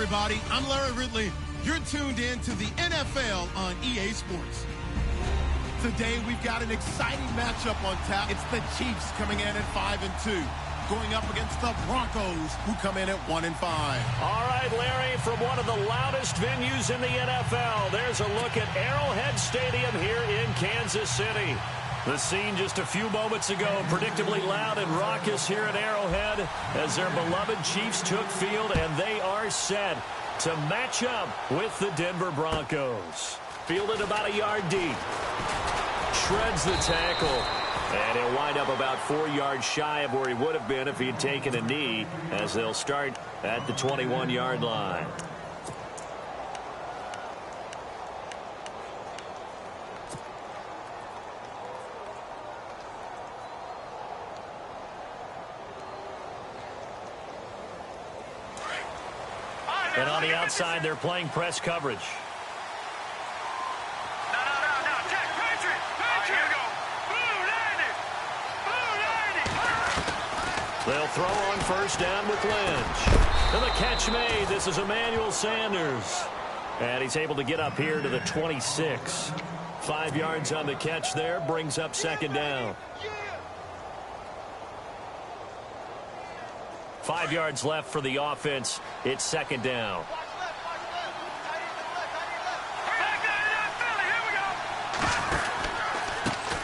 everybody. I'm Larry Ridley. You're tuned in to the NFL on EA Sports. Today, we've got an exciting matchup on tap. It's the Chiefs coming in at 5-2, going up against the Broncos, who come in at 1-5. All right, Larry, from one of the loudest venues in the NFL, there's a look at Arrowhead Stadium here in Kansas City. The scene just a few moments ago, predictably loud and raucous here at Arrowhead as their beloved Chiefs took field, and they are set to match up with the Denver Broncos. Fielded about a yard deep. Shreds the tackle. And he'll wind up about 4 yards shy of where he would have been if he had taken a knee, as they'll start at the 21-yard line. And on the outside, they're playing press coverage. They'll throw on first down with Lynch. And the catch made. This is Emmanuel Sanders. And he's able to get up here to the 26. 5 yards on the catch there. Brings up second down. 5 yards left for the offense. It's second down.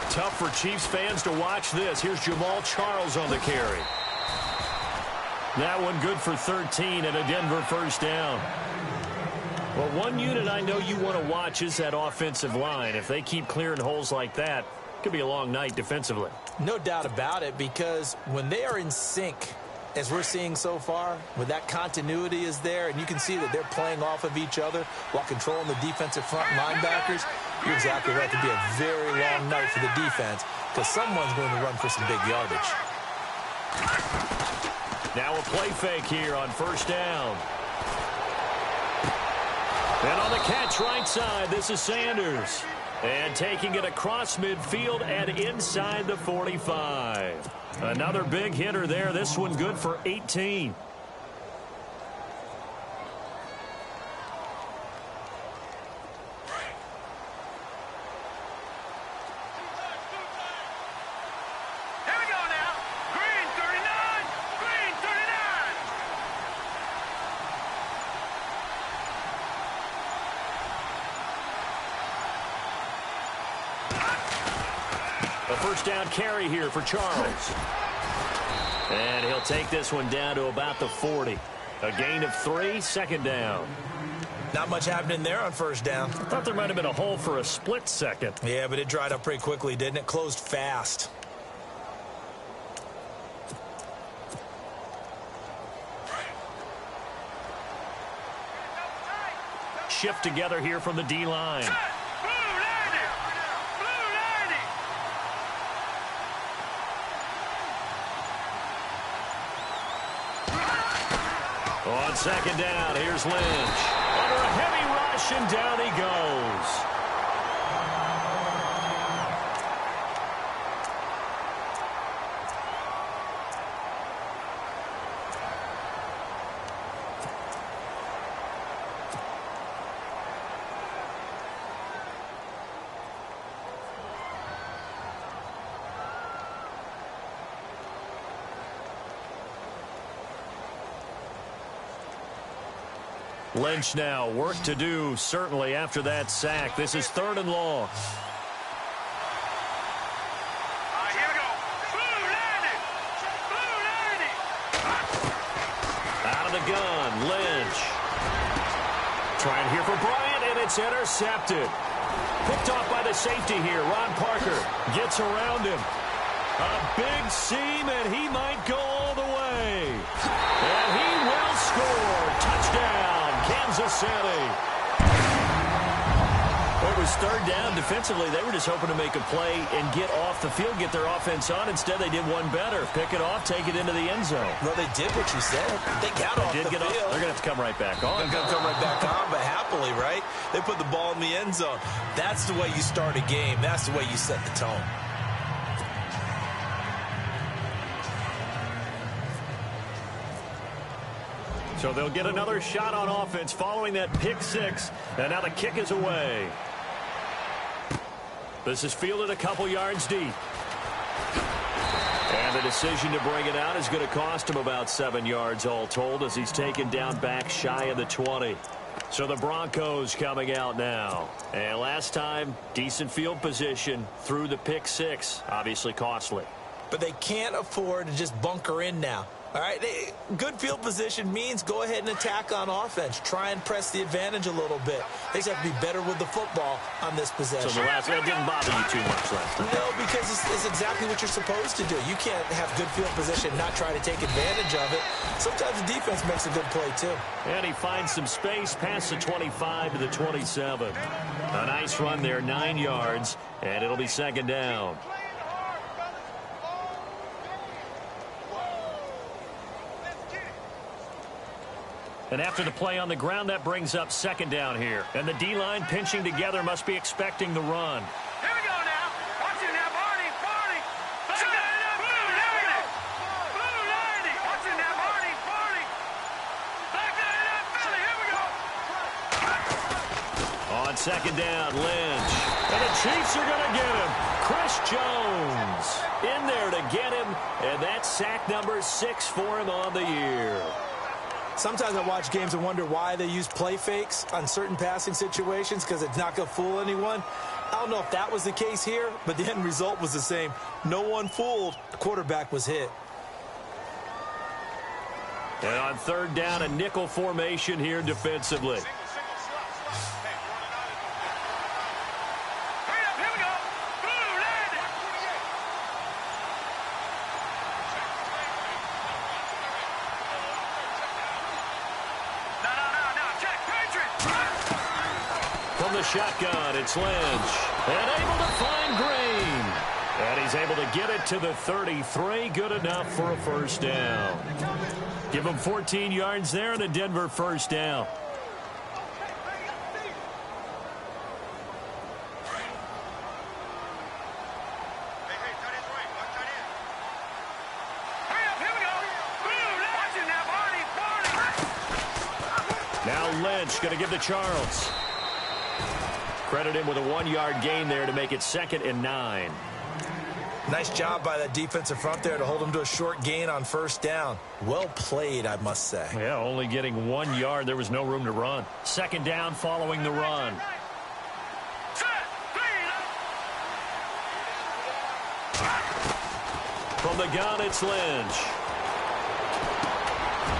Tough for Chiefs fans to watch this. Here's Jamal Charles on the carry. That one good for 13 and a Denver first down. Well, one unit I know you want to watch is that offensive line. If they keep clearing holes like that, it could be a long night defensively. No doubt about it, because when they are in sync, as we're seeing so far, when that continuity is there, and you can see that they're playing off of each other while controlling the defensive front linebackers, you're exactly right. It could be a very long night for the defense because someone's going to run for some big yardage. Now a play fake here on first down. And on the catch right side, this is Sanders. And taking it across midfield and inside the 45. Another big hitter there. This one good for 18. First down carry here for Charles. And he'll take this one down to about the 40. A gain of 3, second down. Not much happening there on first down. I thought there might have been a hole for a split second. Yeah, but it dried up pretty quickly, didn't it? Closed fast. Shift together here from the D-line. On second down, here's Lynch. Under a heavy rush, and down he goes. Lynch now, work to do, certainly, after that sack. This is 3rd and long. Here we go. Blue landing. Blue landing. Out of the gun, Lynch. Trying here for Bryant, and it's intercepted. Picked off by the safety here. Ron Parker gets around him. A big seam, and he might go all the way. And he will score. Touchdown. Kansas City. It was 3rd down. Defensively, they were just hoping to make a play and get off the field, get their offense on. Instead, they did one better. Pick it off, take it into the end zone. Well, they did what you said. They got off the field. They're going to have to come right back on. They're going to come right back on, but happily, right? They put the ball in the end zone. That's the way you start a game. That's the way you set the tone. So they'll get another shot on offense following that pick six. And now the kick is away. This is fielded a couple yards deep. And the decision to bring it out is going to cost him about 7 yards all told as he's taken down back shy of the 20. So the Broncos coming out now. And last time, decent field position through the pick six. Obviously costly. But they can't afford to just bunker in now. All right, good field position means go ahead and attack on offense. Try and press the advantage a little bit. They just have to be better with the football on this possession. So the last one didn't bother you too much last time. No, because it's exactly what you're supposed to do. You can't have good field position, not try to take advantage of it. Sometimes the defense makes a good play, too. And he finds some space past the 25 to the 27. A nice run there, 9 yards, and it'll be second down. And after the play on the ground, that brings up second down here. And the D-line pinching together must be expecting the run. Here we go now. Watch it now, Barney. Barney. Back it up. Blue 90. Watch it now, Barney. Barney. Back it up, Philly. Here we go. On second down, Lynch. And the Chiefs are going to get him. Chris Jones in there to get him. And that's sack number 6 for him on the year. Sometimes I watch games and wonder why they use play fakes on certain passing situations because it's not going to fool anyone. I don't know if that was the case here, but the end result was the same. No one fooled. The quarterback was hit. And on third down, a nickel formation here defensively. From the shotgun, it's Lynch. And able to find Green. And he's able to get it to the 33. Good enough for a first down. Give him 14 yards there and a Denver first down. Now Lynch going to give to Charles. Credit him with a 1-yard gain there to make it 2nd and 9. Nice job by that defensive front there to hold him to a short gain on first down. Well played, I must say. Yeah, only getting 1 yard. There was no room to run. Second down following the run. From the gun, it's Lynch.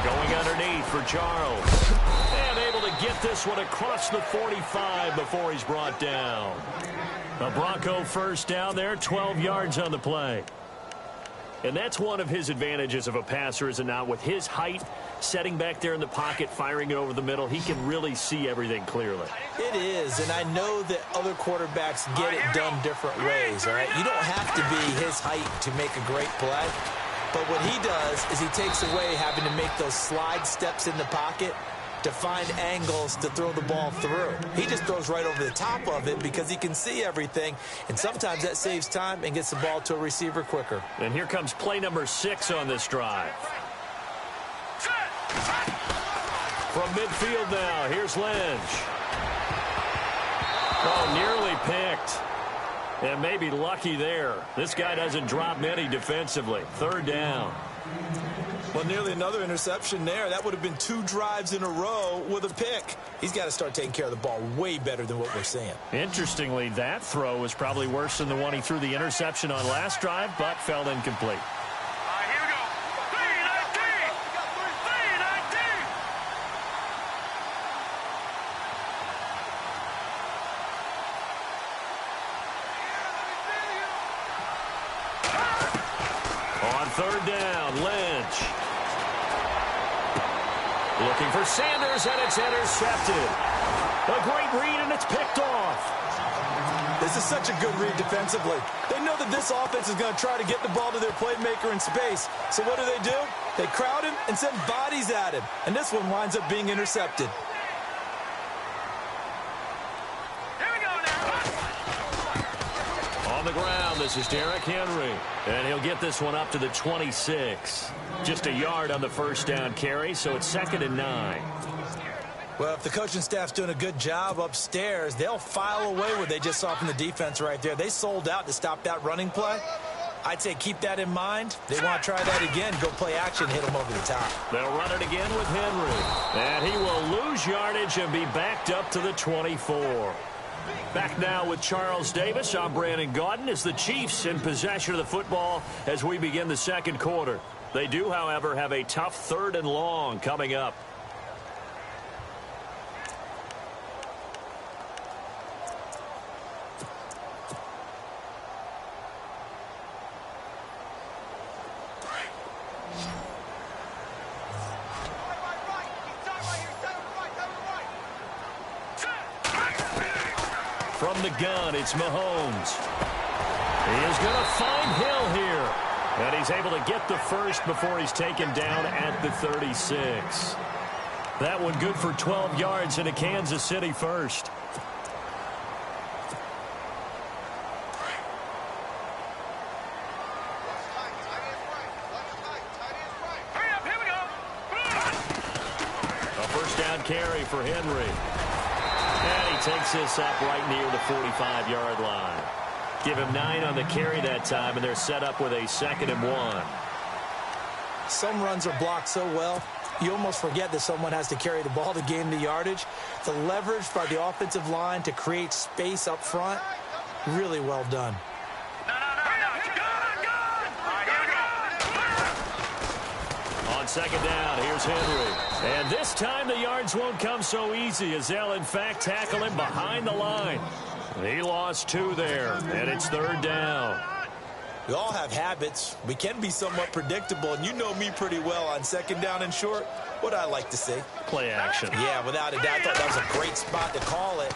Going underneath for Charles. And able to get this one across the 45 before he's brought down. A Bronco first down there, 12 yards on the play. And that's one of his advantages of a passer, is it not? With his height, setting back there in the pocket, firing it over the middle, he can really see everything clearly. It is, and I know that other quarterbacks get it done different ways, all right? You don't have to be his height to make a great play. But what he does is he takes away having to make those slide steps in the pocket to find angles to throw the ball through. He just throws right over the top of it because he can see everything, and sometimes that saves time and gets the ball to a receiver quicker. And here comes play number 6 on this drive. From midfield now, here's Lynch. Oh, nearly picked. And maybe lucky there. This guy doesn't drop many defensively. Third down. Well, nearly another interception there. That would have been 2 drives in a row with a pick. He's got to start taking care of the ball way better than what we're seeing. Interestingly, that throw was probably worse than the one he threw the interception on last drive, but fell incomplete. Here we go. 319. 319. On third down, Lynch. Looking for Sanders, and it's intercepted. A great read, and it's picked off. This is such a good read defensively. They know that this offense is going to try to get the ball to their playmaker in space. So what do? They crowd him and send bodies at him. And this one winds up being intercepted. Here we go now. On the ground, the This is Derrick Henry, and he'll get this one up to the 26. Just a yard on the first down carry, so it's 2nd and 9. Well, if the coaching staff's doing a good job upstairs, they'll file away what they just saw from the defense right there. They sold out to stop that running play. I'd say keep that in mind. They want to try that again. Go play action, hit them over the top. They'll run it again with Henry. And he will lose yardage and be backed up to the 24. Back now with Charles Davis. I'm Brandon Gaudin as the Chiefs in possession of the football as we begin the second quarter. They do, however, have a tough 3rd and long coming up. From the gun, it's Mahomes. He is going to find Hill here. And he's able to get the first before he's taken down at the 36. That one good for 12 yards into Kansas City first. A first down carry for Henry. And he takes this up right near the 45-yard line. Give him 9 on the carry that time, and they're set up with a 2nd and 1. Some runs are blocked so well, you almost forget that someone has to carry the ball to gain the yardage. The leverage by the offensive line to create space up front, really well done. On 2nd down, here's Henry. And this time the yards won't come so easy as they'll, in fact, tackle him behind the line. He lost 2 there, and it's 3rd down. We all have habits. We can be somewhat predictable, and you know me pretty well on 2nd down and short. What I like to see. Play action. Yeah, without a doubt. I thought that was a great spot to call it.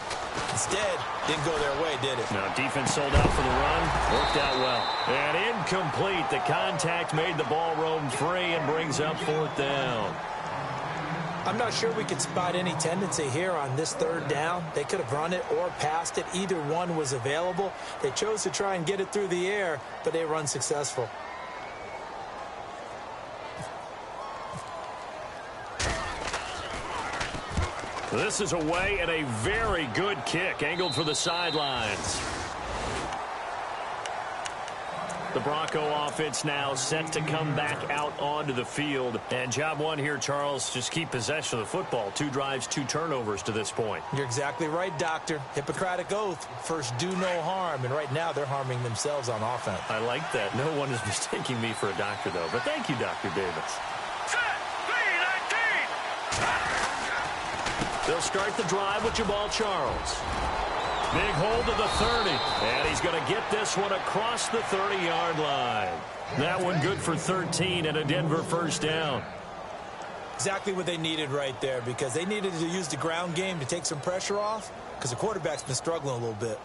Instead, didn't go their way, did it? Now, defense sold out for the run. Worked out well. And incomplete. The contact made the ball roam free and brings up 4th down. I'm not sure we could spot any tendency here on this 3rd down. They could have run it or passed it. Either one was available. They chose to try and get it through the air, but they were unsuccessful. This is away and a very good kick, angled for the sidelines. The Bronco offense now set to come back out onto the field. And job one here, Charles, just keep possession of the football. 2 drives, 2 turnovers to this point. You're exactly right, Doctor. Hippocratic oath. First, do no harm. And right now, they're harming themselves on offense. I like that. No one is mistaking me for a doctor, though. But thank you, Dr. Davis. They'll start the drive with Jamal Charles. Big hold to the 30. And he's going to get this one across the 30-yard line. That one good for 13 and a Denver first down. Exactly what they needed right there, because they needed to use the ground game to take some pressure off, because the quarterback's been struggling a little bit.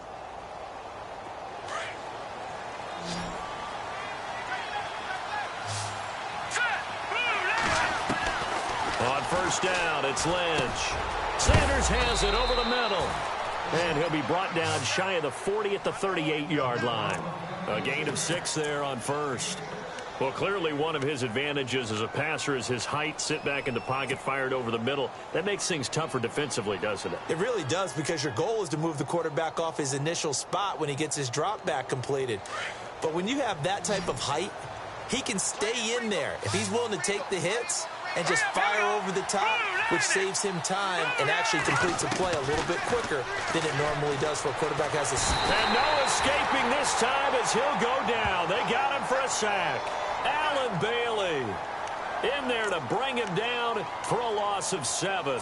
On first down, it's Lynch. Sanders has it over the middle. And he'll be brought down shy of the 40 at the 38-yard line. A gain of 6 there on first. Well, clearly one of his advantages as a passer is his height, sit back in the pocket, fired over the middle. That makes things tougher defensively, doesn't it? It really does, because your goal is to move the quarterback off his initial spot when he gets his drop back completed. But when you have that type of height, he can stay in there. If he's willing to take the hits and just fire over the top, which saves him time and actually completes a play a little bit quicker than it normally does for a quarterback has a... And no escaping this time as he'll go down. They got him for a sack. Allen Bailey in there to bring him down for a loss of 7.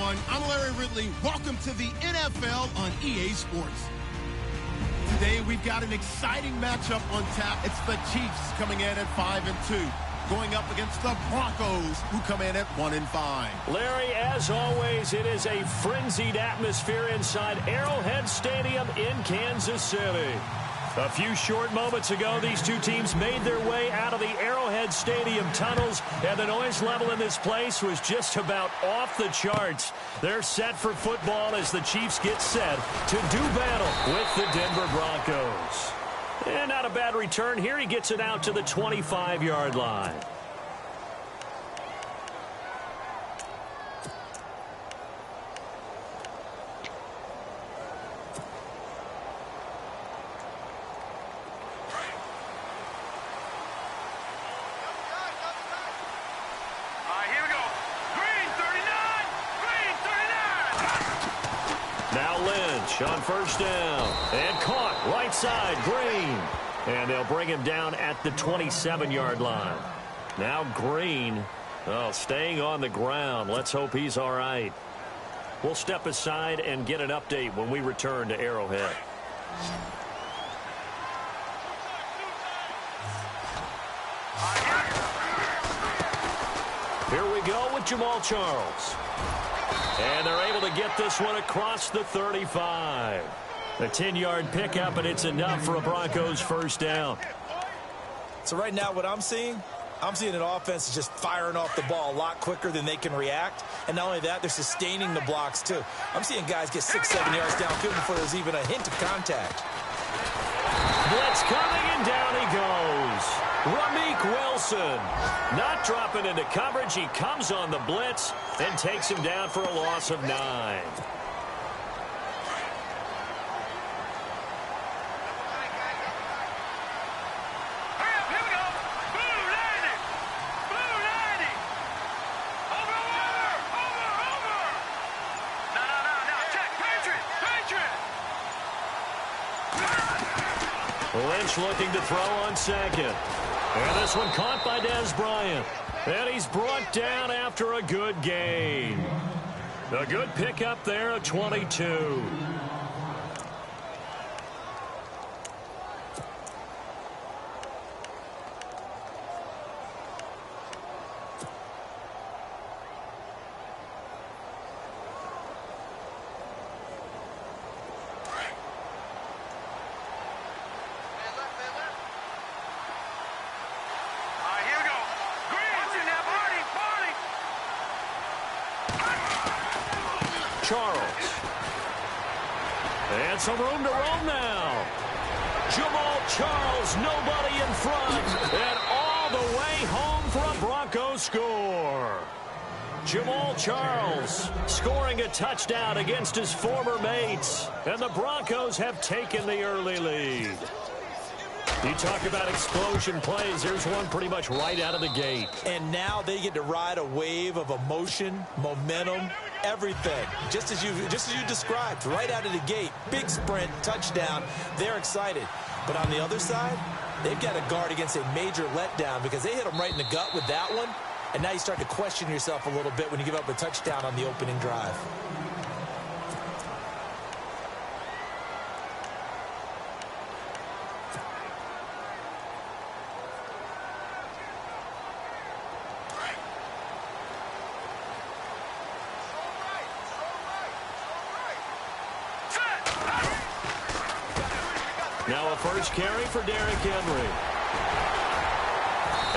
everyone. I'm Larry Ridley. Welcome to the NFL on EA Sports. Today, we've got an exciting matchup on tap. It's the Chiefs coming in at 5-2, going up against the Broncos, who come in at 1-5. Larry, as always, it is a frenzied atmosphere inside Arrowhead Stadium in Kansas City. A few short moments ago, these two teams made their way out of the Arrowhead Stadium tunnels, and the noise level in this place was just about off the charts. They're set for football as the Chiefs get set to do battle with the Denver Broncos. And not a bad return here. He gets it out to the 25-yard line. On first down, and caught right side, Green. And they'll bring him down at the 27-yard line. Now Green, staying on the ground. Let's hope he's all right. We'll step aside and get an update when we return to Arrowhead. Here we go with Jamal Charles. And they're able to get this one across the 35. A 10-yard pickup, and it's enough for a Broncos first down. So right now what I'm seeing an offense is just firing off the ball a lot quicker than they can react. And not only that, they're sustaining the blocks too. I'm seeing guys get 6-7 yards downfield before there's even a hint of contact. Blitz coming, and down he goes. Ramik Wilson not dropping into coverage. He comes on the blitz and takes him down for a loss of 9. Here we go. Blue 90. Blue 90. Over. No. Check. Patriot. Lynch looking to throw on second. And this one caught by Dez Bryant. And he's brought down after a good gain. A good pickup there of 22. Charles. And some room to roam now. Jamal Charles, nobody in front. And all the way home for a Broncos score. Jamal Charles scoring a touchdown against his former mates. And the Broncos have taken the early lead. You talk about explosion plays. Here's one pretty much right out of the gate. And now they get to ride a wave of emotion, momentum, everything. Just as you described, right out of the gate. Big sprint, touchdown. They're excited. But on the other side, they've got to guard against a major letdown because they hit them right in the gut with that one. And now you start to question yourself a little bit when you give up a touchdown on the opening drive. Now a first carry for Derrick Henry.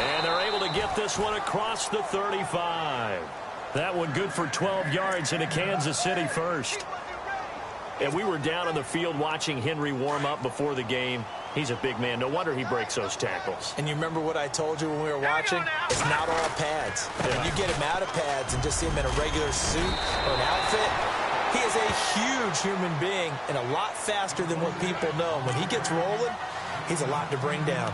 And they're able to get this one across the 35. That one good for 12 yards into Kansas City first. And we were down on the field watching Henry warm up before the game. He's a big man. No wonder he breaks those tackles. And you remember what I told you when we were watching? It's not all pads. Yeah. When you get him out of pads and just see him in a regular suit or an outfit, he is a huge human being and a lot faster than what people know. When he gets rolling, he's a lot to bring down.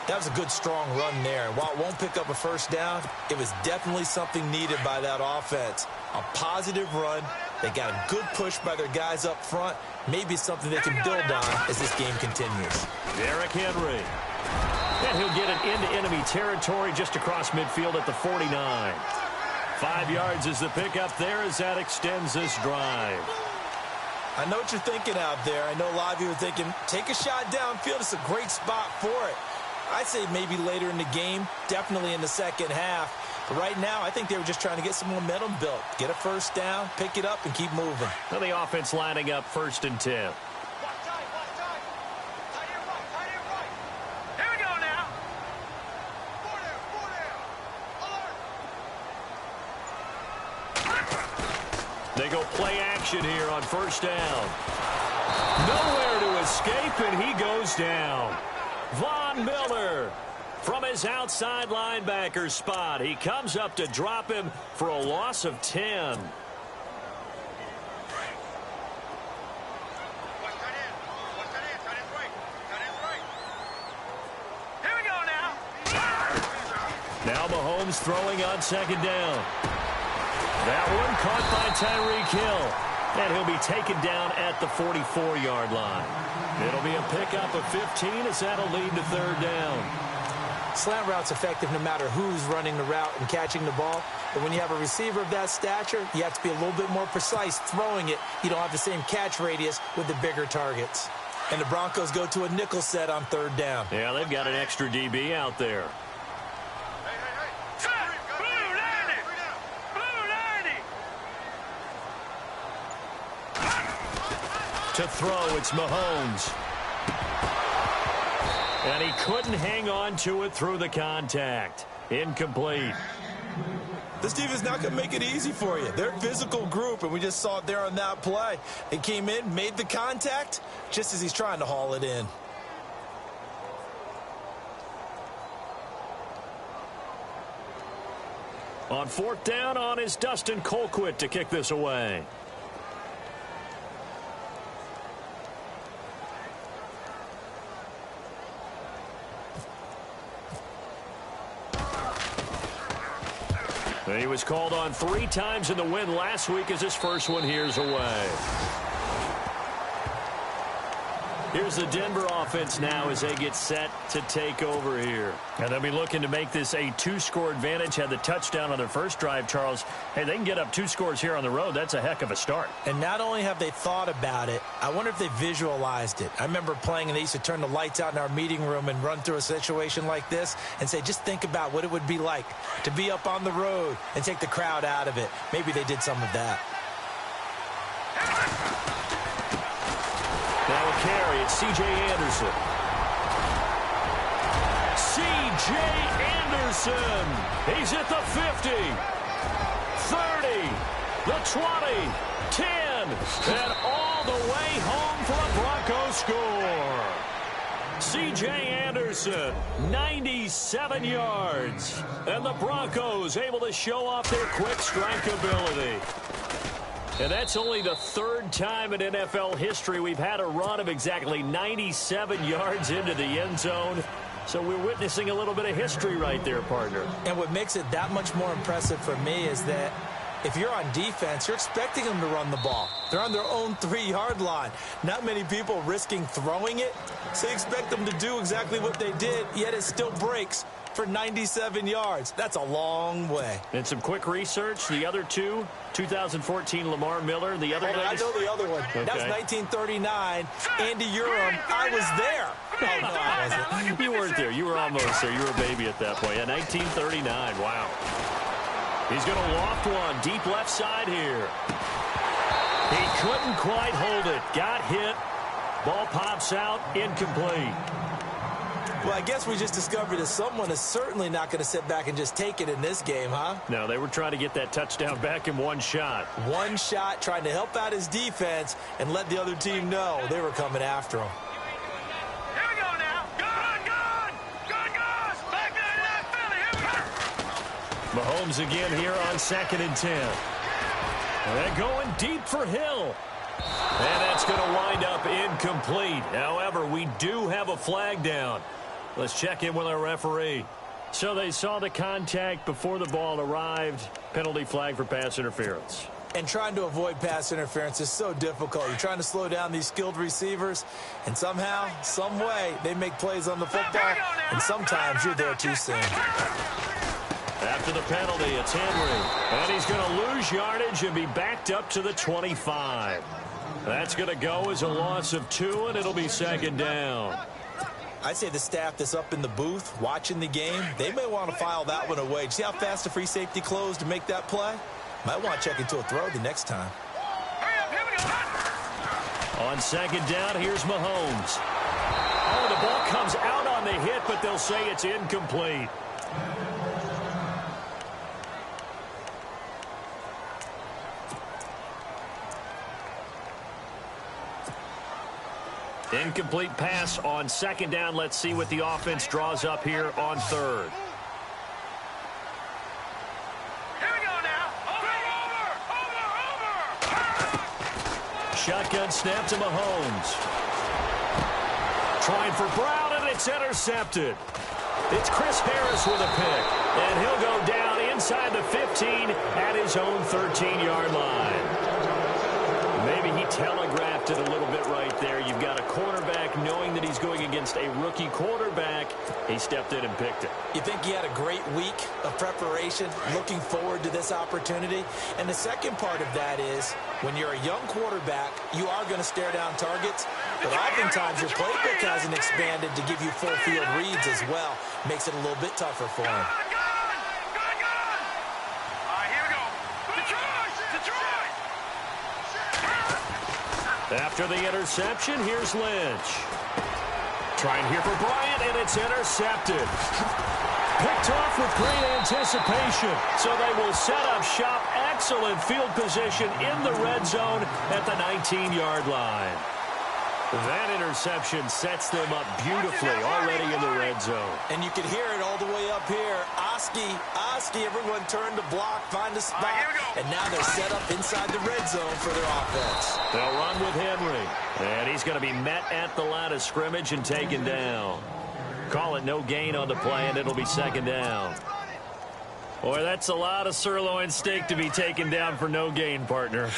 That was a good, strong run there. And while it won't pick up a first down, it was definitely something needed by that offense. A positive run. They got a good push by their guys up front. Maybe something they can build on as this game continues. Derrick Henry. And he'll get it into enemy territory just across midfield at the 49. 5 yards is the pickup there as that extends this drive. I know what you're thinking out there. I know a lot of you are thinking, take a shot downfield. It's a great spot for it. I'd say maybe later in the game, definitely in the second half. But right now, I think they were just trying to get some momentum built. Get a first down, pick it up, and keep moving. Well, the offense lining up 1st and 10. Here we go now. They go play action here on 1st down. Nowhere to escape, and he goes down. Von Miller from his outside linebacker spot. He comes up to drop him for a loss of 10. Here we go now. Now Mahomes throwing on 2nd down. That one caught by Tyreek Hill. And he'll be taken down at the 44-yard line. It'll be a pickup of 15 as that'll lead to 3rd down. Slant route's effective no matter who's running the route and catching the ball. But when you have a receiver of that stature, you have to be a little bit more precise throwing it. You don't have the same catch radius with the bigger targets. And the Broncos go to a nickel set on 3rd down. Yeah, they've got an extra DB out there. To throw, it's Mahomes. And he couldn't hang on to it through the contact. Incomplete. This defense is not going to make it easy for you. They're a physical group, and we just saw it there on that play. They came in, made the contact, just as he's trying to haul it in. On 4th down on is Dustin Colquitt to kick this away. He was called on 3 times in the win last week as his first one here's away. Here's the Denver offense now as they get set to take over here. And they'll be looking to make this a 2-score advantage. Had the touchdown on their first drive, Charles. Hey, they can get up 2 scores here on the road. That's a heck of a start. And not only have they thought about it, I wonder if they visualized it. I remember playing, and they used to turn the lights out in our meeting room and run through a situation like this and say, just think about what it would be like to be up on the road and take the crowd out of it. Maybe they did some of that. Now a carry, it's C.J. Anderson. C.J. Anderson. He's at the 50, 30, the 20, 10, and all the way home for a Broncos score. C.J. Anderson, 97 yards. And the Broncos able to show off their quick strike ability. And that's only the 3rd time in NFL history we've had a run of exactly 97 yards into the end zone. So we're witnessing a little bit of history right there, partner. And what makes it that much more impressive for me is that if you're on defense, you're expecting them to run the ball. They're on their own 3-yard line. Not many people risking throwing it, so you expect them to do exactly what they did, yet it still breaks for 97 yards. That's a long way. And some quick research. The other two, 2014 Lamar Miller. The other I know the other one. Okay. That was 1939. Andy Urim. I was there. Oh, no, I wasn't. You weren't there. You were almost there. You were a baby at that point. Yeah, 1939. Wow. He's going to loft one deep left side here. He couldn't quite hold it. Got hit. Ball pops out. Incomplete. Well, I guess we just discovered that someone is certainly not going to sit back and just take it in this game, huh? No, they were trying to get that touchdown back in one shot. One shot, trying to help out his defense and let the other team know they were coming after him. Here we go now. Good. Back there in that Philly. Here we go. Mahomes again here on 2nd and 10. And they're going deep for Hill. And that's going to wind up incomplete. However, we do have a flag down. Let's check in with our referee. So they saw the contact before the ball arrived. Penalty flag for pass interference. And trying to avoid pass interference is so difficult. You're trying to slow down these skilled receivers, and somehow, some way, they make plays on the football, and sometimes you're there too soon. After After the penalty, it's Henry. And he's going to lose yardage and be backed up to the 25. That's going to go as a loss of 2, and it'll be second down. I'd say the staff that's up in the booth watching the game, they may want to file that one away. See how fast the free safety closed to make that play? Might want to check into a throw the next time. On second down, here's Mahomes. Oh, the ball comes out on the hit, but they'll say it's incomplete. Incomplete pass on second down. Let's see what the offense draws up here on third. Here we go now. Over. Shotgun snap to Mahomes. Trying for Brown, and it's intercepted. It's Chris Harris with a pick, and he'll go down inside the 15 at his own 13-yard line. Maybe he telegraphed it a little bit right there. You've got a quarterback knowing that he's going against a rookie quarterback. He stepped in and picked it. You think he had a great week of preparation, looking forward to this opportunity? And the second part of that is, when you're a young quarterback, you are going to stare down targets, but oftentimes your playbook hasn't expanded to give you full field reads as well. Makes it a little bit tougher for him. After the interception, here's Lynch. Trying here for Bryant, and it's intercepted. Picked off with great anticipation. So they will set up shop. Excellent field position in the red zone at the 19-yard line. That interception sets them up beautifully already in the red zone. And you can hear it all the way up here. Oski, everyone turned to block, find a spot, and now they're set up inside the red zone for their offense. They'll run with Henry, and he's going to be met at the line of scrimmage and taken down. Call it no gain on the play, and it'll be second down. Boy, that's a lot of sirloin steak to be taken down for no gain, partner.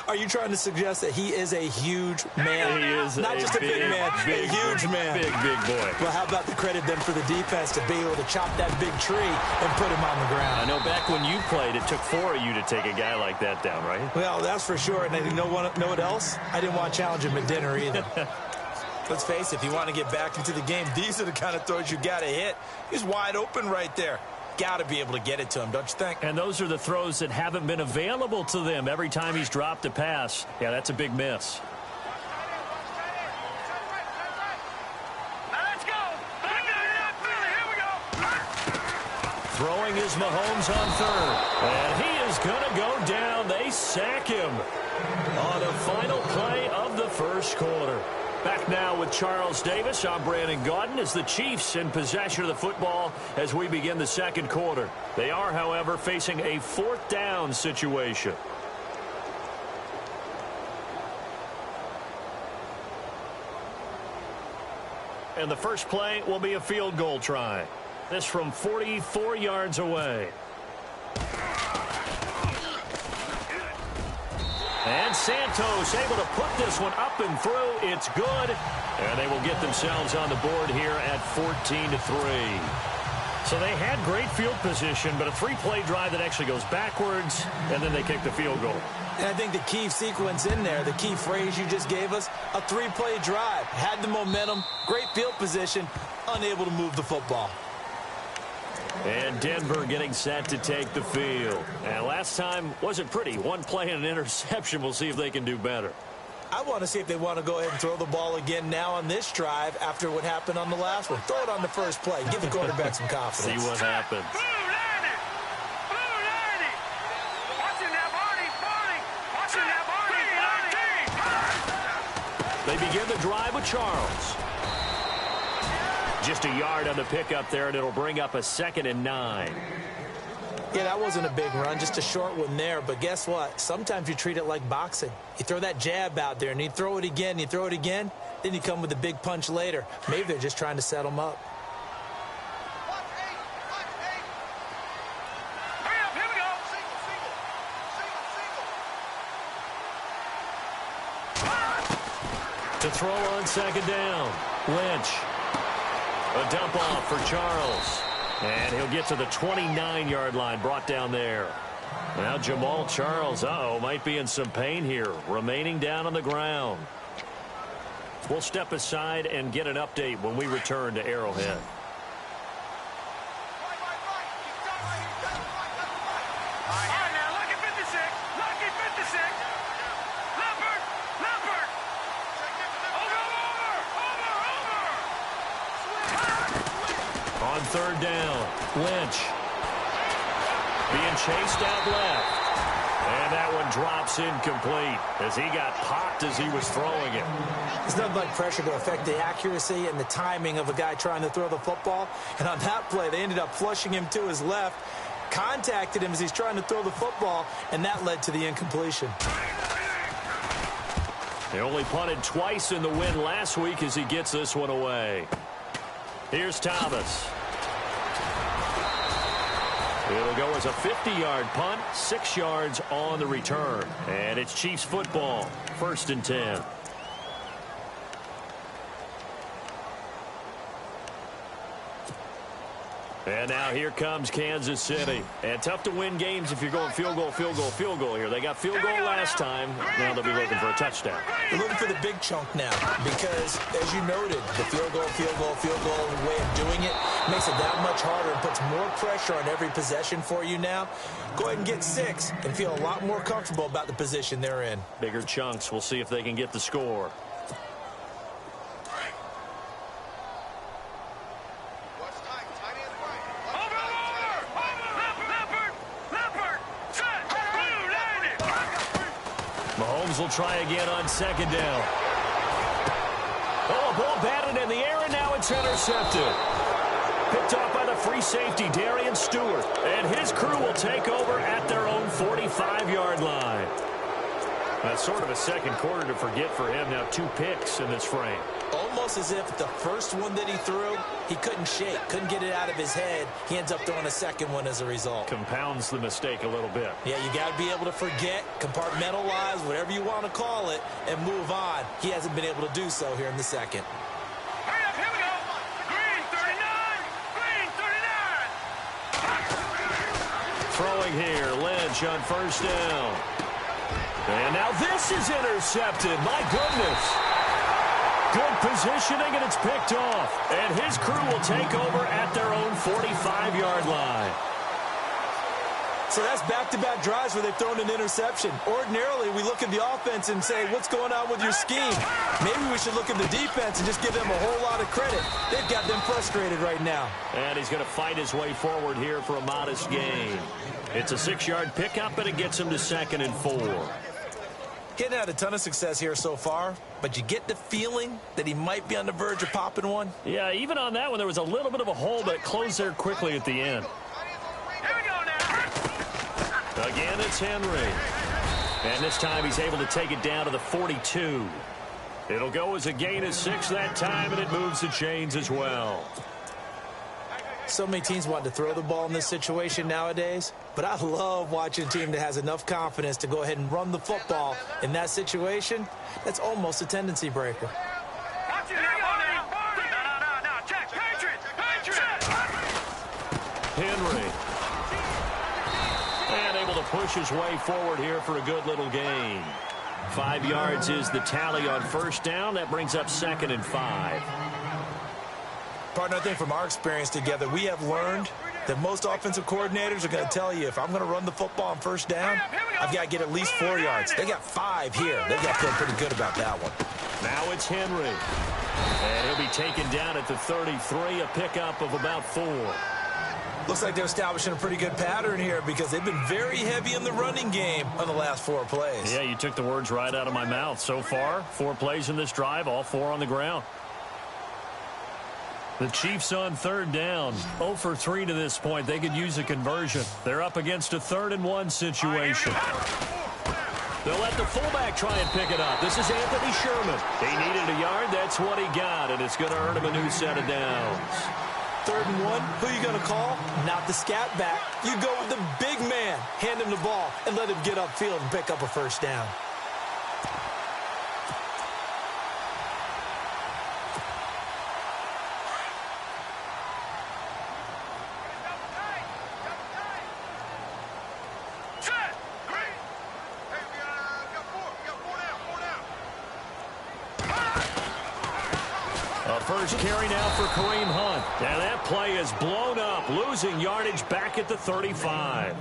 Are you trying to suggest that he is a huge man? He is not just a big man, a huge man. Big boy. Well, how about the credit then for the defense to be able to chop that big tree and put him on the ground? I know back when you played, it took 4 of you to take a guy like that down, right? Well, that's for sure. And you know what else? I didn't want to challenge him at dinner either. Let's face it, if you want to get back into the game, these are the kind of throws you got to hit. He's wide open right there. Got to be able to get it to him, don't you think? And those are the throws that haven't been available to them every time he's dropped a pass. Yeah, that's a big miss. Let's go. Here we go. Throwing is Mahomes on third. And he is going to go down. They sack him on the final play of the first quarter. Back now with Charles Davis. I'm Brandon Gaudin as the Chiefs in possession of the football as we begin the second quarter. They are, however, facing a fourth down situation. And the first play will be a field goal try. This from 44 yards away. And Santos able to put this one up and through. It's good. And they will get themselves on the board here at 14-3. So they had great field position, but a three-play drive that actually goes backwards, and then they kick the field goal. And I think the key sequence in there, the key phrase you just gave us, a three-play drive. Had the momentum, great field position, unable to move the football. And Denver getting set to take the field. And last time wasn't pretty. One play and an interception. We'll see if they can do better. I want to see if they want to go ahead and throw the ball again now on this drive after what happened on the last one. Throw it on the first play. Give the quarterback some confidence. See what happens. They begin the drive with Charles. Just a yard on the pickup there, and it'll bring up a 2nd and 9. Yeah, that wasn't a big run, just a short one there. But guess what? Sometimes you treat it like boxing. You throw that jab out there, and you throw it again, you throw it again, then you come with a big punch later. Maybe they're just trying to set them up. To throw on second down, Lynch. A dump off for Charles. And he'll get to the 29-yard line, brought down there. Now Jamal Charles, might be in some pain here, remaining down on the ground. We'll step aside and get an update when we return to Arrowhead. On third down, Lynch being chased out left. And that one drops incomplete as he got popped as he was throwing it. There's nothing like pressure to affect the accuracy and the timing of a guy trying to throw the football. And on that play, they ended up flushing him to his left, contacted him as he's trying to throw the football, and that led to the incompletion. They only punted twice in the win last week as he gets this one away. Here's Thomas. It'll go as a 50-yard punt, 6 yards on the return. And it's Chiefs football, 1st and 10. And now here comes Kansas City. And tough to win games if you're going field goal, field goal, field goal here. They got field goal last time. Now they'll be looking for a touchdown. They're looking for the big chunk now because, as you noted, the field goal way of doing it makes it that much harder and puts more pressure on every possession for you now. Go ahead and get 6 and feel a lot more comfortable about the position they're in. Bigger chunks. We'll see if they can get the score. Mahomes will try again on 2nd down. Oh, ball batted in the air, and now it's intercepted. Picked off by the free safety, Darian Stewart. And his crew will take over at their own 45-yard line. That's sort of a second quarter to forget for him. Now 2 picks in this frame. Almost as if the first one that he threw, he couldn't shake, couldn't get it out of his head. He ends up throwing a second one as a result. Compounds the mistake a little bit. Yeah, you got to be able to forget, compartmentalize, whatever you want to call it, and move on. He hasn't been able to do so here in the second. Hurry up, here we go. Green 39. Green 39. Throwing here, Lynch on 1st down. And now this is intercepted. My goodness. Good positioning, and it's picked off. And his crew will take over at their own 45-yard line. So that's back-to-back drives where they've thrown an interception. Ordinarily, we look at the offense and say, what's going on with your scheme? Maybe we should look at the defense and just give them a whole lot of credit. They've got them frustrated right now. And he's going to fight his way forward here for a modest gain. It's a 6-yard pickup, and it gets him to 2nd and 4. He had a ton of success here so far, but you get the feeling that he might be on the verge of popping one. Yeah, even on that one, there was a little bit of a hole, but it closed there quickly at the end. Here we go now. Again, it's Henry. And this time he's able to take it down to the 42. It'll go as a gain of 6 that time, and it moves the chains as well. So many teams want to throw the ball in this situation nowadays, but I love watching a team that has enough confidence to go ahead and run the football in that situation. That's almost a tendency breaker. Watch it now, no. Check. Patriots. Henry. And able to push his way forward here for a good little gain. 5 yards is the tally on 1st down. That brings up 2nd and 5. Partner, I think from our experience together, we have learned that most offensive coordinators are going to tell you, if I'm going to run the football on 1st down, I've got to get at least 4 yards. They got 5 here. They've got to feel pretty good about that one. Now it's Henry. And he'll be taken down at the 33, a pickup of about 4. Looks like they're establishing a pretty good pattern here because they've been very heavy in the running game on the last 4 plays. Yeah, you took the words right out of my mouth. So far, 4 plays in this drive, all 4 on the ground. The Chiefs on 3rd down. 0 for 3 to this point. They could use a conversion. They're up against a 3rd and 1 situation. They'll let the fullback try and pick it up. This is Anthony Sherman. He needed a yard. That's what he got, and it's going to earn him a new set of downs. 3rd and 1, who you going to call? Not the scat back. You go with the big man. Hand him the ball and let him get upfield and pick up a 1st down. first carry now for Kareem Hunt. And that play is blown up, losing yardage back at the 35.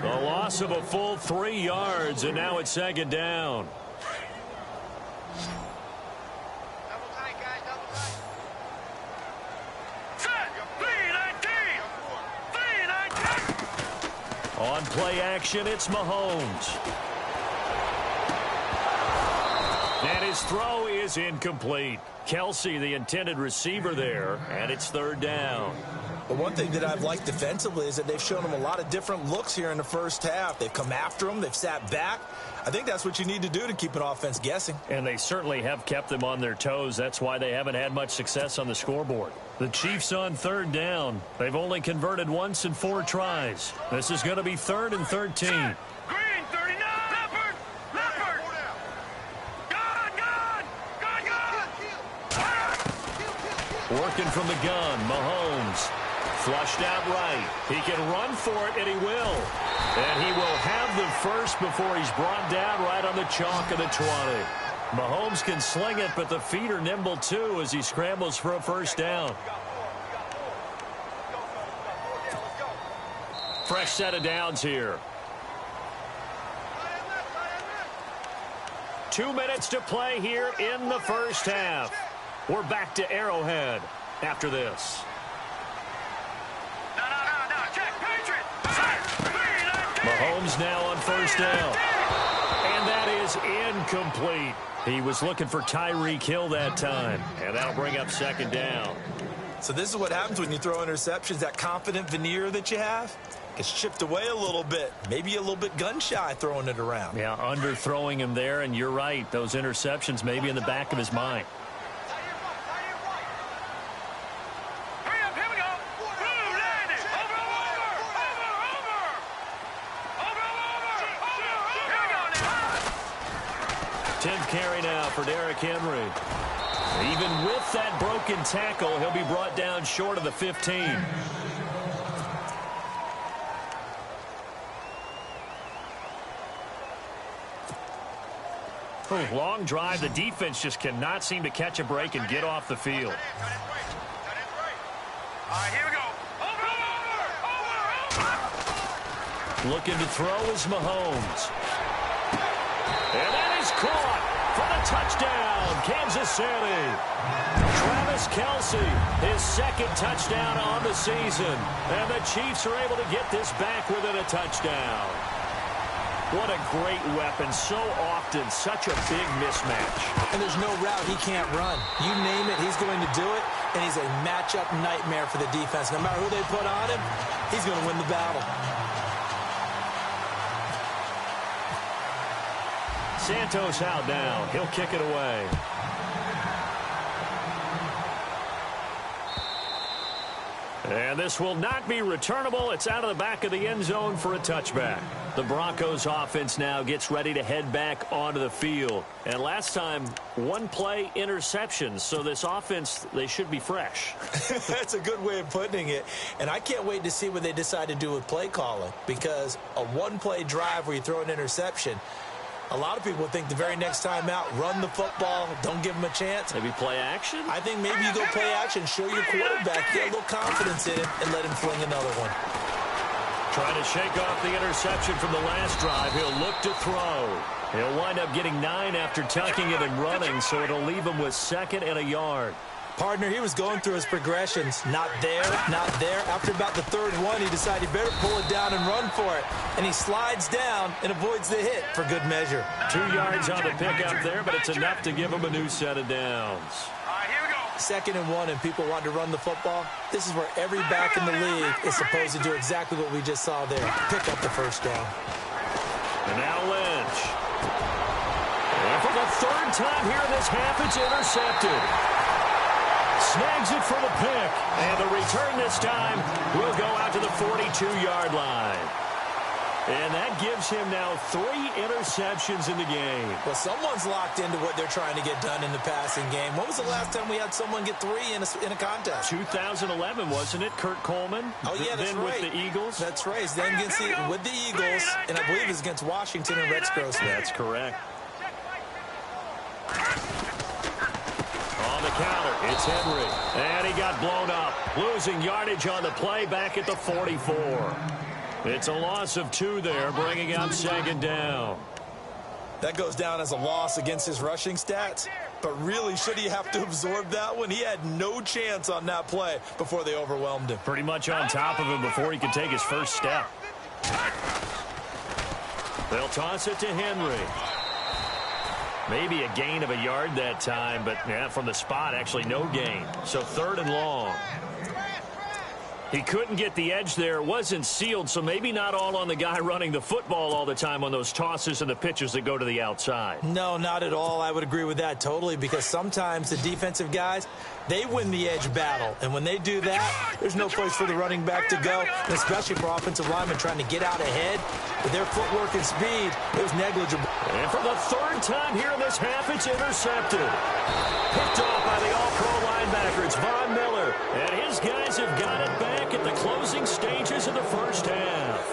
The loss of a full 3 yards, and now it's second down. Double tight, guys, double tight. Set, 3-19. On play action, it's Mahomes. And his throw is incomplete. Kelsey, the intended receiver there, and it's third down. But one thing that I've liked defensively is that they've shown him a lot of different looks here in the first half. They've come after him. They've sat back. I think that's what you need to do to keep an offense guessing. And they certainly have kept them on their toes. That's why they haven't had much success on the scoreboard. The Chiefs on third down. They've only converted once in 4 tries. This is going to be 3rd and 13. Green, 39. Leopard, Leopard. Gun. Working from the gun, Mahomes. Flushed out right. He can run for it, and he will. And he will have the first before he's brought down right on the chalk of the 20. Mahomes can sling it, but the feet are nimble too as he scrambles for a first down. Fresh set of downs here. 2 minutes to play here in the first half. We're back to Arrowhead after this. No. Check, Patriot. Set, 3-19. Mahomes now on first down. And that is incomplete. He was looking for Tyreek Hill that time. And that'll bring up second down. So this is what happens when you throw interceptions. That confident veneer that you have gets chipped away a little bit. Maybe a little bit gun-shy throwing it around. Yeah, underthrowing him there, and you're right. Those interceptions may be in the back of his mind. Hurry up, here we go. Blue landed. Over. Here we go now. 10th carry now for Derrick Henry. Even with that broken tackle, he'll be brought down short of the 15. Long drive. The defense just cannot seem to catch a break and get off the field. All right, here we go. Over. Looking to throw is Mahomes. And that is caught for the touchdown, Kansas City. Travis Kelsey, his second touchdown on the season. And the Chiefs are able to get this back within a touchdown. What a great weapon. So often, such a big mismatch. And there's no route he can't run. You name it, he's going to do it. And he's a matchup nightmare for the defense. No matter who they put on him, he's going to win the battle. Santos out now. He'll kick it away. And this will not be returnable. It's out of the back of the end zone for a touchback. The Broncos offense now gets ready to head back onto the field. And last time, 1 play interceptions. So this offense, they should be fresh. That's a good way of putting it. And I can't wait to see what they decide to do with play calling. Because a 1-play drive where you throw an interception, a lot of people think the very next time out, run the football, don't give them a chance. Maybe play action? I think maybe you go play action, show your quarterback, get a little confidence in him, and let him fling another one. Trying to shake off the interception from the last drive. He'll look to throw. He'll wind up getting 9 after tucking it and running, so it'll leave him with 2nd and a yard. Partner, he was going through his progressions. Not there, not there. After about the 3rd one, he decided he better pull it down and run for it. And he slides down and avoids the hit for good measure. 2 yards on the pickup there, but it's enough to give him a new set of downs. All right, here we go. 2nd and 1, and people want to run the football. This is where every back in the league is supposed to do exactly what we just saw there. Pick up the first down. And now Lynch. And for the 3rd time here in this half, it's intercepted. Snags it for the pick. And the return this time will go out to the 42-yard line. And that gives him now 3 interceptions in the game. Well, someone's locked into what they're trying to get done in the passing game. When was the last time we had someone get 3 in a contest? 2011, wasn't it? Kurt Coleman? Oh, yeah, that's then right. With the Eagles? That's right. Then with the Eagles, and I believe it's against Washington and Rex Grossman. That's correct. On the counter. It's Henry. And he got blown up. Losing yardage on the play back at the 44. It's a loss of 2 there, bringing up second down. That goes down as a loss against his rushing stats. But really, should he have to absorb that one? He had no chance on that play before they overwhelmed him. Pretty much on top of him before he could take his first step. They'll toss it to Henry. Maybe a gain of a yard that time, but yeah, from the spot, actually no gain. So 3rd and long. He couldn't get the edge there. It wasn't sealed, so maybe not all on the guy running the football all the time on those tosses and the pitches that go to the outside. No, not at all. I would agree with that totally, because sometimes the defensive guys, they win the edge battle. And when they do that, there's no place for the running back to go, especially for offensive linemen trying to get out ahead. With their footwork and speed, it was negligible. And for the 3rd time here in this half, it's intercepted. Picked off by the all-pro linebacker. It's Von Miller. And his guys have got it back at the closing stages of the first half.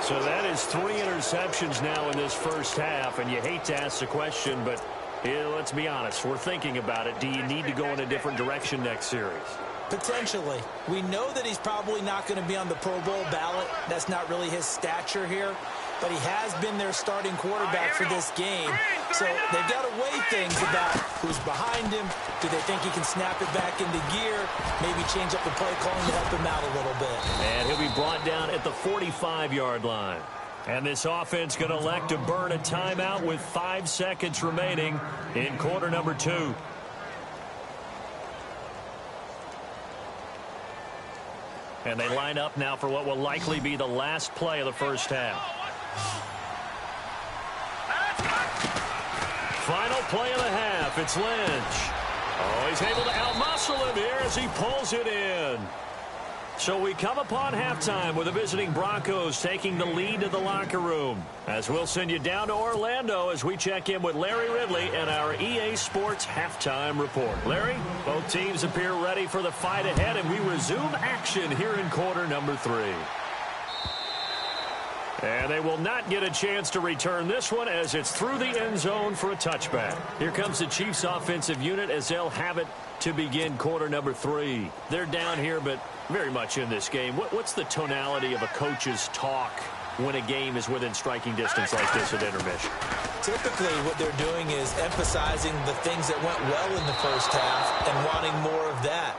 So that is 3 interceptions now in this first half. And you hate to ask the question, but let's be honest. We're thinking about it. Do you need to go in a different direction next series? Potentially. We know that he's probably not going to be on the Pro Bowl ballot. That's not really his stature here. But he has been their starting quarterback for this game. So they've got to weigh things about who's behind him. Do they think he can snap it back into gear? Maybe change up the play calling to help him out a little bit. And he'll be brought down at the 45-yard line. And this offense going to elect to burn a timeout with 5 seconds remaining in quarter number 2. And they line up now for what will likely be the last play of the first half. Final play of the half. It's Lynch. Oh, he's able to outmuscle him here as he pulls it in. So we come upon halftime with the visiting Broncos taking the lead to the locker room. As we'll send you down to Orlando as we check in with Larry Ridley and our EA Sports halftime report. Larry, both teams appear ready for the fight ahead, and we resume action here in quarter number 3. And they will not get a chance to return this one as it's through the end zone for a touchback. Here comes the Chiefs offensive unit as they'll have it to begin quarter number 3. They're down here, but very much in this game. What's the tonality of a coach's talk when a game is within striking distance like this at intermission? Typically, what they're doing is emphasizing the things that went well in the first half and wanting more of that.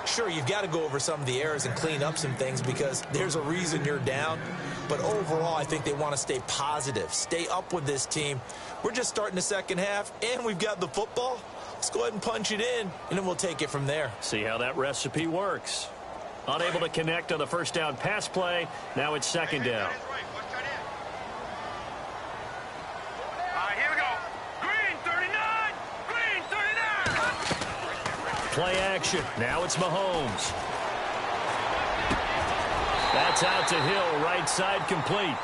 Sure, you've got to go over some of the errors and clean up some things because there's a reason you're down. But overall, I think they want to stay positive, stay up with this team. We're just starting the second half, and we've got the football. Let's go ahead and punch it in, and then we'll take it from there. See how that recipe works. Unable to connect on the first down pass play. Now it's second down. Here we go. Green 39. Green 39. Play action. Now it's Mahomes. That's out to Hill. Right side complete.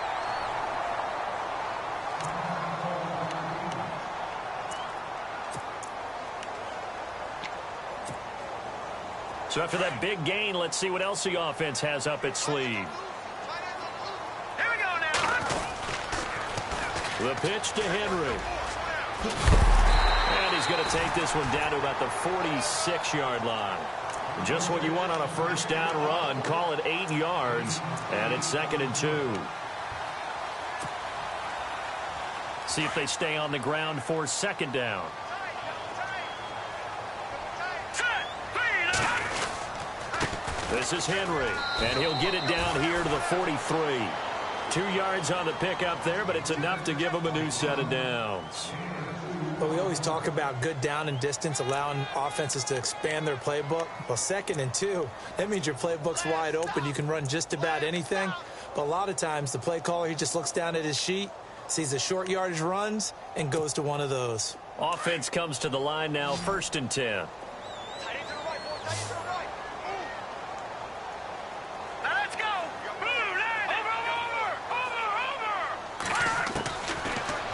So after that big gain, let's see what else the offense has up its sleeve. Here we go now. The pitch to Henry. And he's going to take this one down to about the 46-yard line. Just what you want on a first down run. Call it 8 yards. And it's 2nd and 2. See if they stay on the ground for second down. This is Henry, and he'll get it down here to the 43. 2 yards on the pickup there, but it's enough to give him a new set of downs. But we always talk about good down and distance, allowing offenses to expand their playbook. Well, 2nd and 2, that means your playbook's wide open. You can run just about anything. But a lot of times, the play caller, he just looks down at his sheet, sees the short yardage runs, and goes to one of those. Offense comes to the line now, 1st and 10.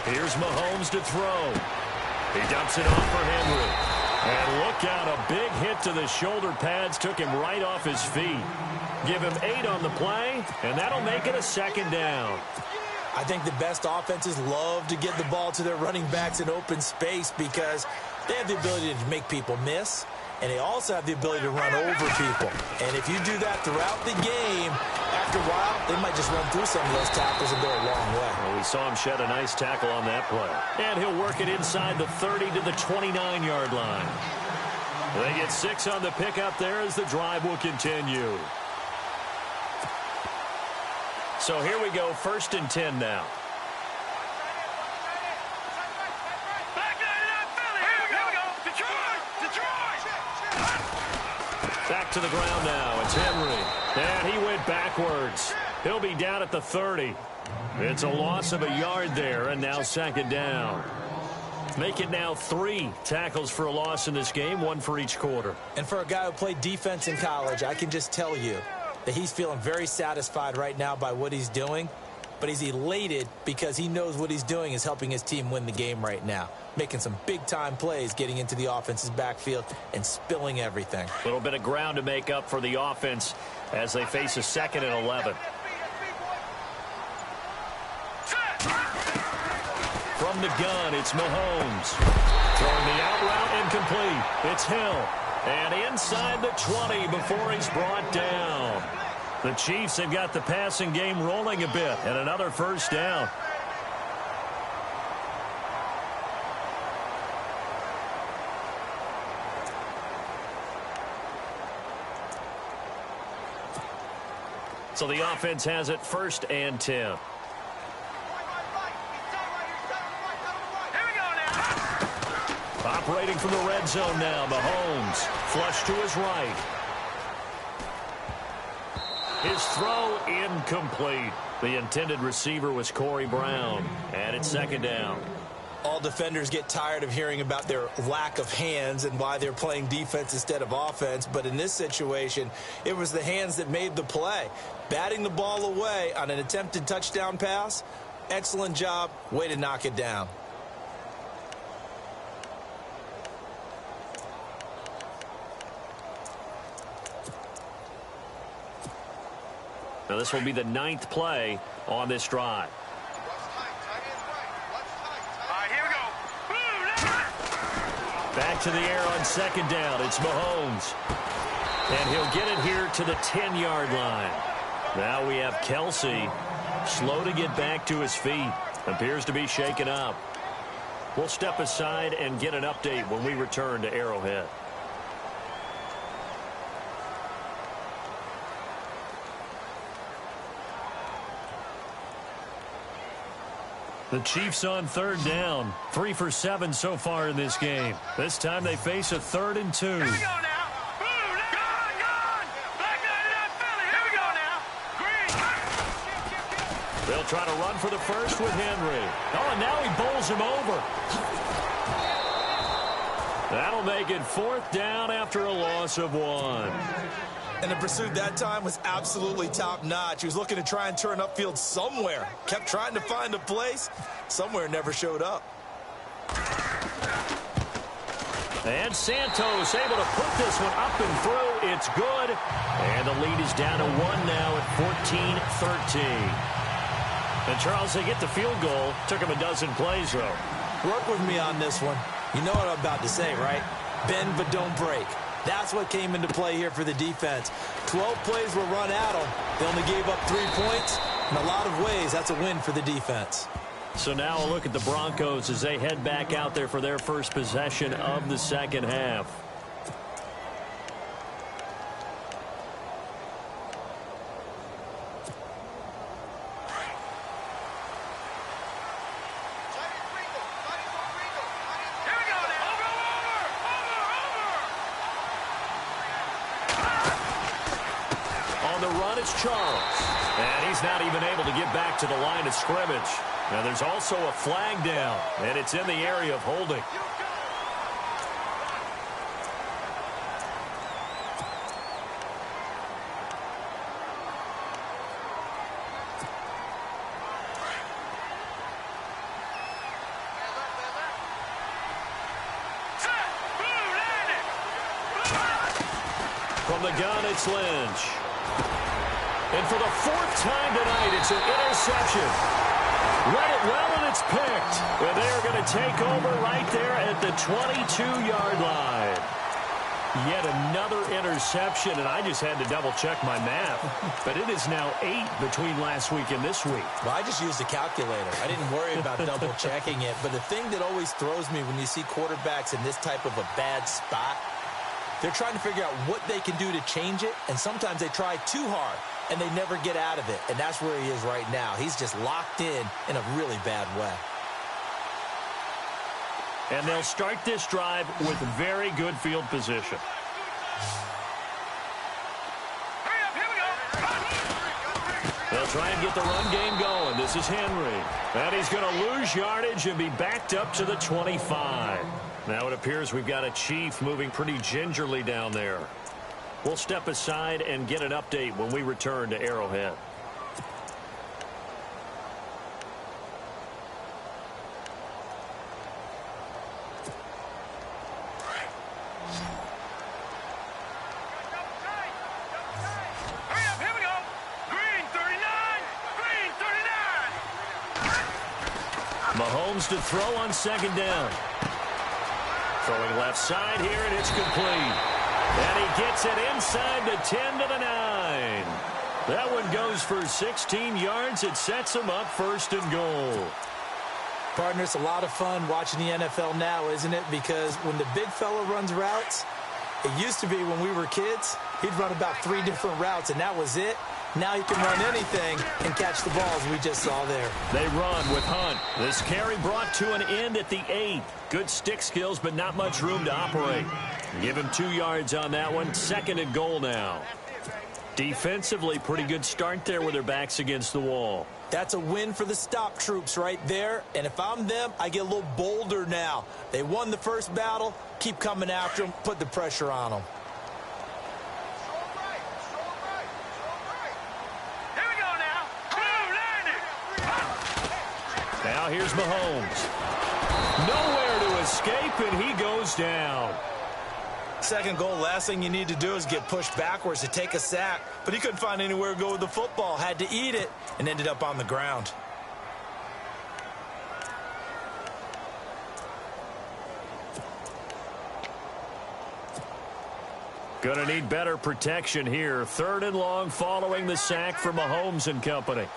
Here's Mahomes to throw. He dumps it off for Henry. And look out, a big hit to the shoulder pads took him right off his feet. Give him 8 on the play, and that'll make it a 2nd down. I think the best offenses love to get the ball to their running backs in open space because They have the ability to make people miss, and they also have the ability to run over people. And if you do that throughout the game, after a while, they might just run through some of those tackles and go a long way. Well, we saw him shed a nice tackle on that play. And he'll work it inside the 30 to the 29-yard line. They get 6 on the pickup there as the drive will continue. So here we go, 1st and 10 now. Back to the ground now. It's Henry. And he went backwards. He'll be down at the 30. It's a loss of a yard there, and now 2nd down. Make it now 3 tackles for a loss in this game, 1 for each quarter. And for a guy who played defense in college, I can just tell you that he's feeling very satisfied right now by what he's doing. But he's elated because he knows what he's doing is helping his team win the game right now. Making some big-time plays, getting into the offense's backfield, and spilling everything. A little bit of ground to make up for the offense as they face a 2nd and 11. From the gun, it's Mahomes. Throwing the out route incomplete. It's Hill. And inside the 20 before he's brought down. The Chiefs have got the passing game rolling a bit, and another 1st down. So the offense has it 1st and 10. Operating from the red zone now, Mahomes. Flush to his right. His throw incomplete. The intended receiver was Corey Brown. And it's 2nd down. All defenders get tired of hearing about their lack of hands and why they're playing defense instead of offense. But in this situation, it was the hands that made the play. Batting the ball away on an attempted touchdown pass. Excellent job. Way to knock it down. Now this will be the 9th play on this drive. Back to the air on 2nd down. It's Mahomes. And he'll get it here to the 10-yard line. Now we have Kelsey. Slow to get back to his feet. Appears to be shaken up. We'll step aside and get an update when we return to Arrowhead. The Chiefs on 3rd down. 3 for 7 so far in this game. This time they face a 3rd and 2. Here we go now. Boom, gone. Back to Philly. Here we go now. Green. They'll try to run for the 1st with Henry. Oh, and now he bowls him over. That'll make it 4th down after a loss of 1. And the pursuit that time was absolutely top-notch. He was looking to try and turn upfield somewhere. Kept trying to find a place. Somewhere never showed up. And Santos able to put this one up and through. It's good. And the lead is down to 1 now at 14-13. And Charles, they get the field goal. Took him a dozen plays, though. Work with me on this one. You know what I'm about to say, right? Bend but don't break. That's what came into play here for the defense. 12 plays were run at them. They only gave up 3 points. In a lot of ways, that's a win for the defense. So now a look at the Broncos as they head back out there for their first possession of the 2nd half. It's Charles. And he's not even able to get back to the line of scrimmage. Now there's also a flag down, and it's in the area of holding. From the gun, it's Lynch. And for the 4th time tonight, it's an interception. Read it well, and That's picked. And they're going to take over right there at the 22-yard line. Yet another interception, and I just had to double-check my math. But it is now 8 between last week and this week. Well, I just used a calculator. I didn't worry about double-checking it. But the thing that always throws me when you see quarterbacks in this type of a bad spot, they're trying to figure out what they can do to change it, and sometimes they try too hard, and they never get out of it. And that's where he is right now. He's just locked in a really bad way. And they'll start this drive with very good field position. They'll try and get the run game going. This is Henry. And he's going to lose yardage and be backed up to the 25. Now it appears we've got a Chief moving pretty gingerly down there. We'll step aside and get an update when we return to Arrowhead. Mahomes to throw on second down. Throwing left side here, and it's complete. And he gets it inside the 10 to the 9. That one goes for 16 yards. It sets him up first and goal. Partner, it's a lot of fun watching the NFL now, isn't it? Because when the big fella runs routes, it used to be when we were kids, he'd run about 3 different routes, and that was it. Now he can run anything and catch the balls we just saw there. They run with Hunt. This carry brought to an end at the 8. Good stick skills, but not much room to operate. Give him 2 yards on that one. Second and goal now. Defensively, pretty good start there with their backs against the wall. That's a win for the stop troops right there. And if I'm them, I get a little bolder now. They won the first battle. Keep coming after them. Put the pressure on them. Now here's Mahomes. Nowhere to escape, and he goes down. Second goal, last thing you need to do is get pushed backwards to take a sack. But he couldn't find anywhere to go with the football. Had to eat it and ended up on the ground. Gonna need better protection here. Third and long following the sack for Mahomes and company.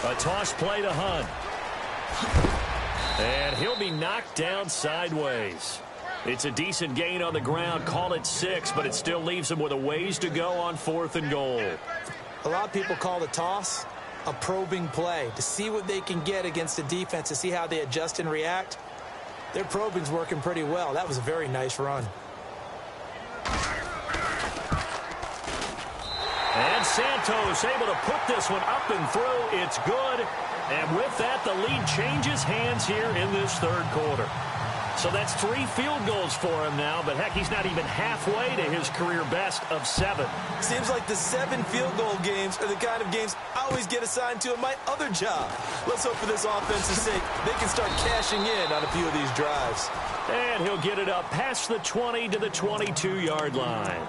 A toss play to Hunt. And he'll be knocked down sideways. It's a decent gain on the ground. Call it 6, but it still leaves him with a ways to go on 4th and goal. A lot of people call the toss a probing play to see what they can get against the defense, to see how they adjust and react. Their probing's working pretty well. That was a very nice run. And Santos able to put this one up and through. It's good. And with that, the lead changes hands here in this third quarter. So that's 3 field goals for him now, but heck, he's not even halfway to his career best of 7. Seems like the 7 field goal games are the kind of games I always get assigned to in my other job. Let's hope for this offense's sake they can start cashing in on a few of these drives. And he'll get it up past the 20 to the 22-yard line.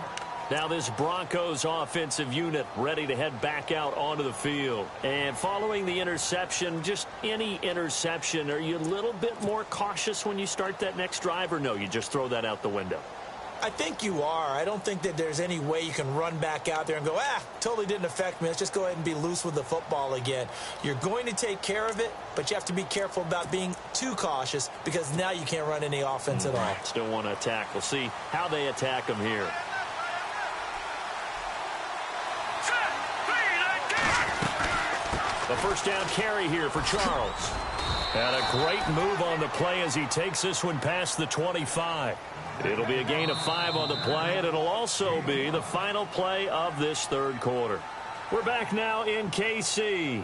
Now this Broncos offensive unit ready to head back out onto the field. And following the interception, just any interception, are you a little bit more cautious when you start that next drive, or no, you just throw that out the window? I think you are. I don't think that there's any way you can run back out there and go, totally didn't affect me. Let's just go ahead and be loose with the football again. You're going to take care of it, but you have to be careful about being too cautious because now you can't run any offense at all. Still want to attack. We'll see how they attack them here. The first down carry here for Charles. And a great move on the play as he takes this one past the 25. It'll be a gain of 5 on the play, and it'll also be the final play of this third quarter. We're back now in KC.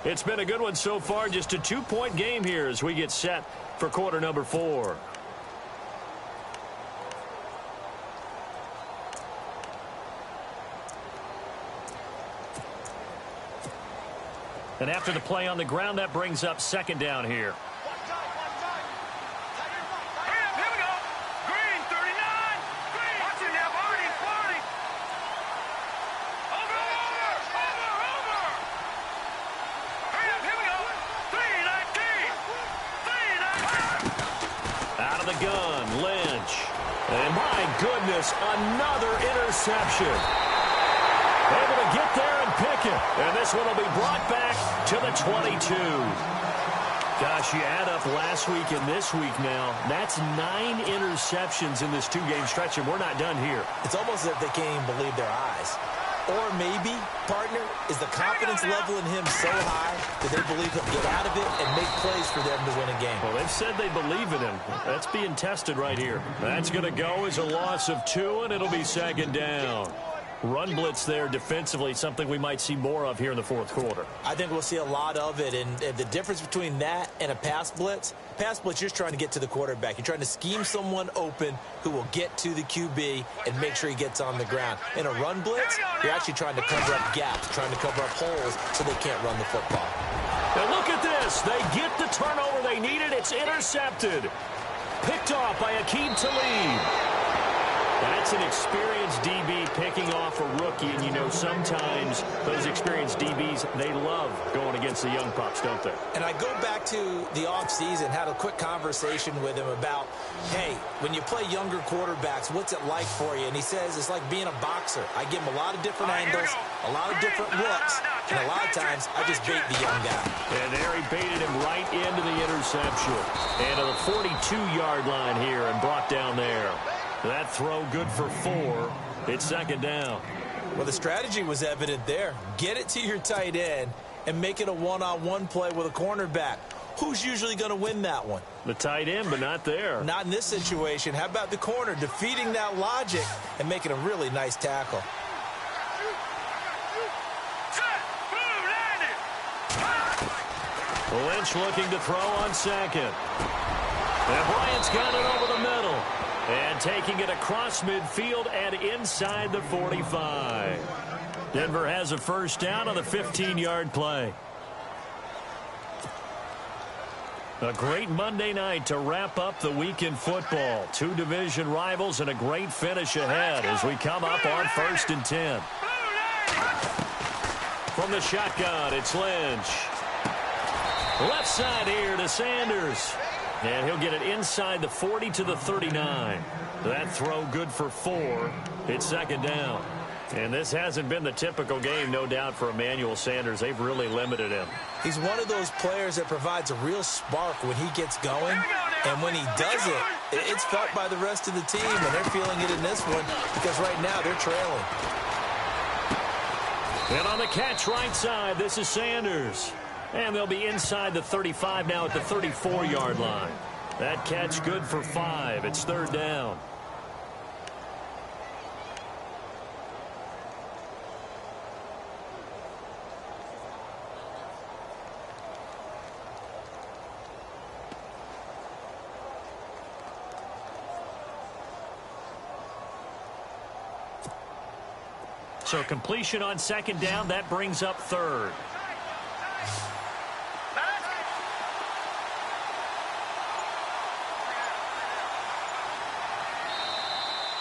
It's been a good one so far, just a 2-point game here as we get set for quarter number 4. And after the play on the ground, that brings up second down here. gun, Lynch. And my goodness, another interception. Able to get there and pick it. And this one will be brought back to the 22. Gosh, you add up last week and this week now. That's 9 interceptions in this 2-game stretch, and we're not done here. It's almost as if they can't even believe their eyes. Or maybe, partner, is the confidence level in him so high that they believe he'll get out of it and make plays for them to win a game. Well, they've said they believe in him. That's being tested right here. That's going to go as a loss of 2, and it'll be second down. Run blitz there defensively, something we might see more of here in the fourth quarter. I think we'll see a lot of it, and the difference between that and a pass blitz, you're just trying to get to the quarterback. You're trying to scheme someone open who will get to the QB and make sure he gets on the ground. In a run blitz, you're actually trying to cover up gaps, trying to cover up holes so they can't run the football. Now look at this. They get the turnover they needed. It's intercepted. Picked off by Aqib Talib. That's an experienced DB picking off a rookie, and you know sometimes those experienced DBs, they love going against the young pups, don't they? And I go back to the offseason, had a quick conversation with him about, hey, when you play younger quarterbacks, what's it like for you? And he says it's like being a boxer. I give him a lot of different angles, a lot of different looks, and a lot of times I just bait the young guy. And there he baited him right into the interception. And to the 42-yard line here and brought down there. That throw good for 4. It's second down. Well, the strategy was evident there. Get it to your tight end and make it a one-on-one play with a cornerback. Who's usually going to win that one? The tight end, but not there. Not in this situation. How about the corner defeating that logic and making a really nice tackle? Lynch looking to throw on second. And Bryant's got it over the middle. And taking it across midfield and inside the 45. Denver has a first down on the 15-yard play. A great Monday night to wrap up the week in football. 2 division rivals and a great finish ahead as we come up on 1st and 10. From the shotgun, it's Lynch. Left side here to Sanders. And he'll get it inside the 40 to the 39. That throw good for 4. It's second down. And this hasn't been the typical game, no doubt, for Emmanuel Sanders. They've really limited him. He's one of those players that provides a real spark when he gets going. And when he does it, it's felt by the rest of the team. And they're feeling it in this one because right now they're trailing. And on the catch right side, this is Sanders. And they'll be inside the 35 now at the 34-yard line. That catch good for 5. It's third down. So completion on second down, that brings up third.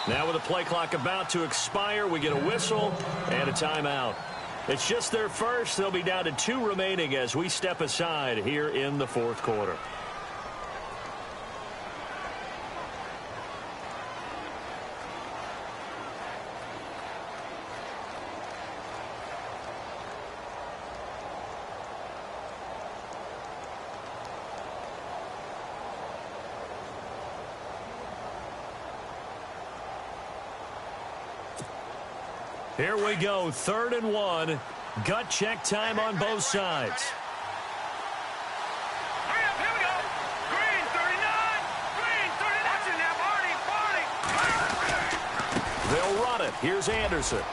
Now with the play clock about to expire, we get a whistle and a timeout. It's just their first. They'll be down to 2 remaining as we step aside here in the fourth quarter. Here we go, 3rd and 1. Gut check time on both sides. Hurry up, here we go. Green 39. Green 39. Watching now, Barney. They'll run it. Here's Anderson.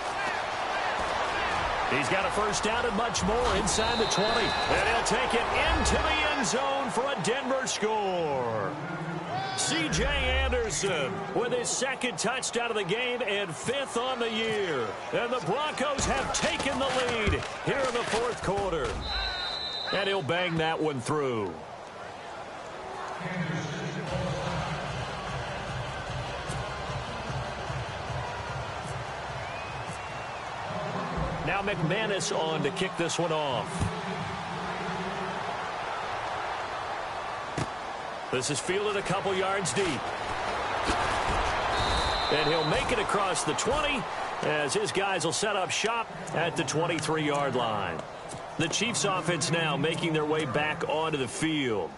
He's got a first down and much more inside the 20. And he'll take it into the end zone for a Denver score. C.J. Anderson with his 2nd touchdown of the game and 5th on the year. And the Broncos have taken the lead here in the fourth quarter. And he'll bang that one through. Now McManus on to kick this one off. This is fielded a couple yards deep. And he'll make it across the 20 as his guys will set up shop at the 23-yard line. The Chiefs offense now making their way back onto the field.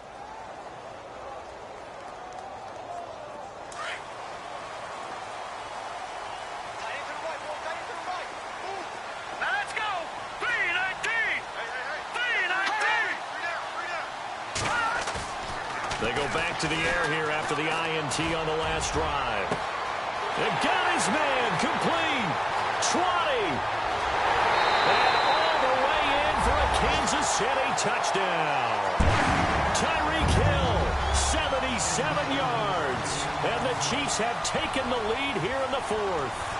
They go back to the air here after the INT on the last drive. They got his man complete. 20. And all the way in for a Kansas City touchdown. Tyreek Hill, 77 yards. And the Chiefs have taken the lead here in the fourth.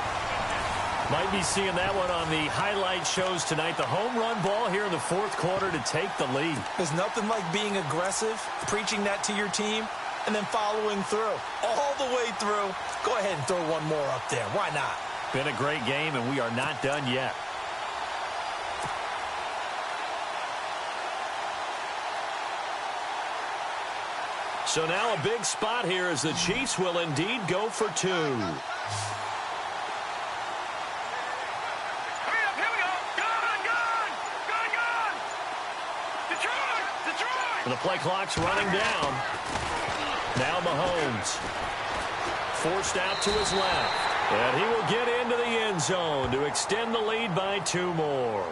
Might be seeing that one on the highlight shows tonight. The home run ball here in the fourth quarter to take the lead. There's nothing like being aggressive, preaching that to your team, and then following through. All the way through. Go ahead and throw one more up there. Why not? Been a great game, and we are not done yet. So now a big spot here as the Chiefs will indeed go for two. The play clock's running down. Now Mahomes. Forced out to his left. And he will get into the end zone to extend the lead by 2 more.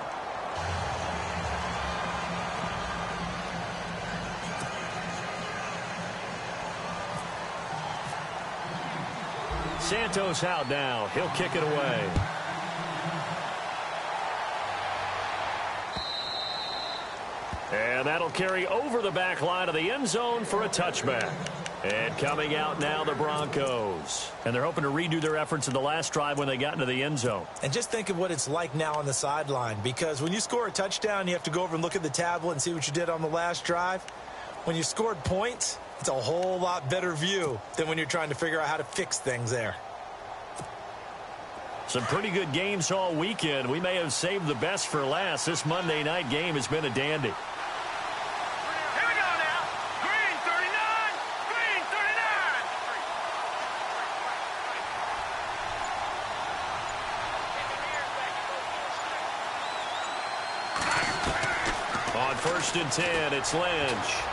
Santos out now. He'll kick it away. And that'll carry over the back line of the end zone for a touchback. And coming out now, the Broncos. And they're hoping to redo their efforts in the last drive when they got into the end zone. And just think of what it's like now on the sideline. Because when you score a touchdown, you have to go over and look at the tablet and see what you did on the last drive. When you scored points, it's a whole lot better view than when you're trying to figure out how to fix things there. Some pretty good games all weekend. We may have saved the best for last. This Monday night game has been a dandy. On 1st and 10, it's Lynch.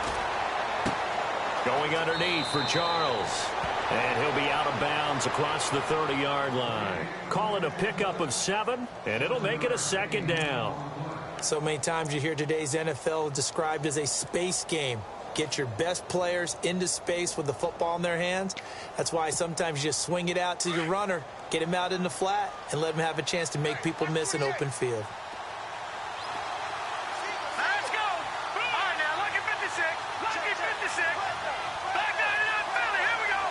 Going underneath for Charles. And he'll be out of bounds across the 30-yard line. Call it a pickup of 7, and it'll make it a 2nd down. So many times you hear today's NFL described as a space game. Get your best players into space with the football in their hands. That's why sometimes you just swing it out to your runner, get him out in the flat, and let him have a chance to make people miss an open field. Let's go. All right, now, lucky 56. Lucky 56. Back down to that Philly. Here we go.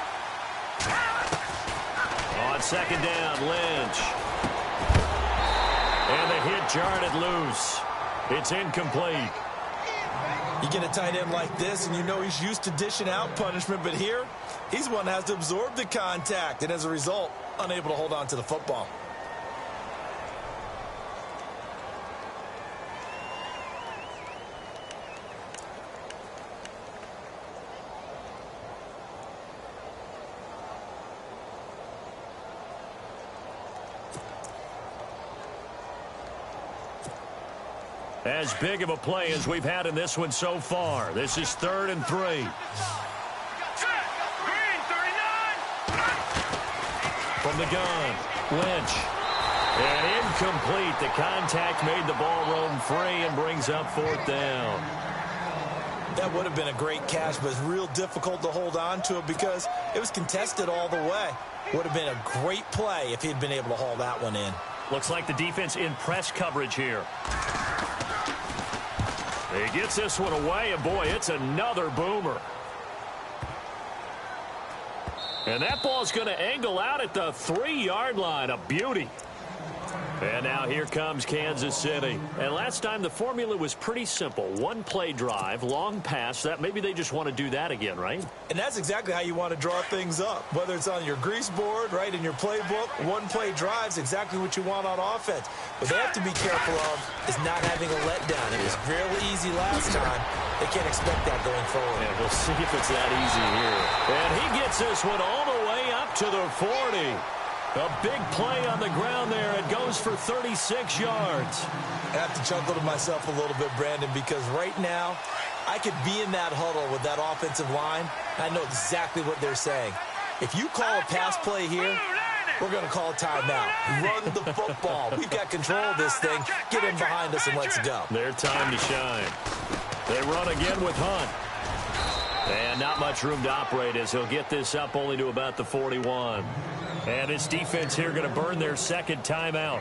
On 2nd down, Lynch. And the hit jarred it loose. It's incomplete. You get a tight end like this, and you know he's used to dishing out punishment, but here, he's one that has to absorb the contact, and as a result, unable to hold on to the football. As big of a play as we've had in this one so far. This is 3rd and 3. Green 39. From the gun, Lynch. And incomplete. The contact made the ball roam free and brings up 4th down. That would have been a great catch, but it's real difficult to hold on to it because it was contested all the way. Would have been a great play if he'd been able to haul that one in. Looks like the defense in press coverage here. He gets this one away, and boy, it's another boomer. And that ball's going to angle out at the 3-yard line. A beauty. And now here comes Kansas City. And last time the formula was pretty simple. One play drive, long pass. That maybe they just want to do that again, right? And that's exactly how you want to draw things up. Whether it's on your grease board, right, in your playbook, one play drive's exactly what you want on offense. What they have to be careful of is not having a letdown. It was really easy last time. They can't expect that going forward. And we'll see if it's that easy here. And he gets this one all the way up to the 40. A big play on the ground there. It goes for 36 yards. I have to chuckle to myself a little bit, Brandon, because right now I could be in that huddle with that offensive line. I know exactly what they're saying. If you call a pass play here, we're going to call a timeout. Run the football. We've got control of this thing. Get in behind us and let's go. Their time to shine. They run again with Hunt. And not much room to operate as he'll get this up only to about the 41. And this defense here going to burn their second timeout.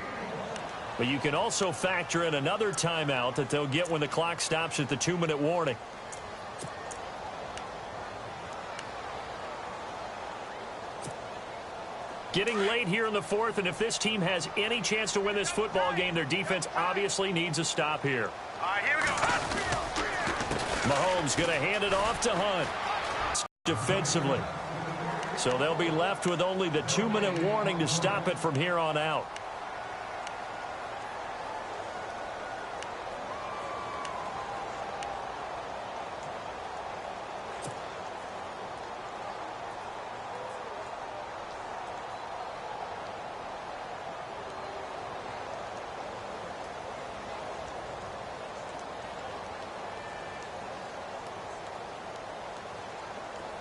But you can also factor in another timeout that they'll get when the clock stops at the 2-minute warning. Getting late here in the fourth, and if this team has any chance to win this football game, their defense obviously needs a stop here. All right, here we go. Mahomes going to hand it off to Hunt. Defensively. So they'll be left with only the 2-minute warning to stop it from here on out.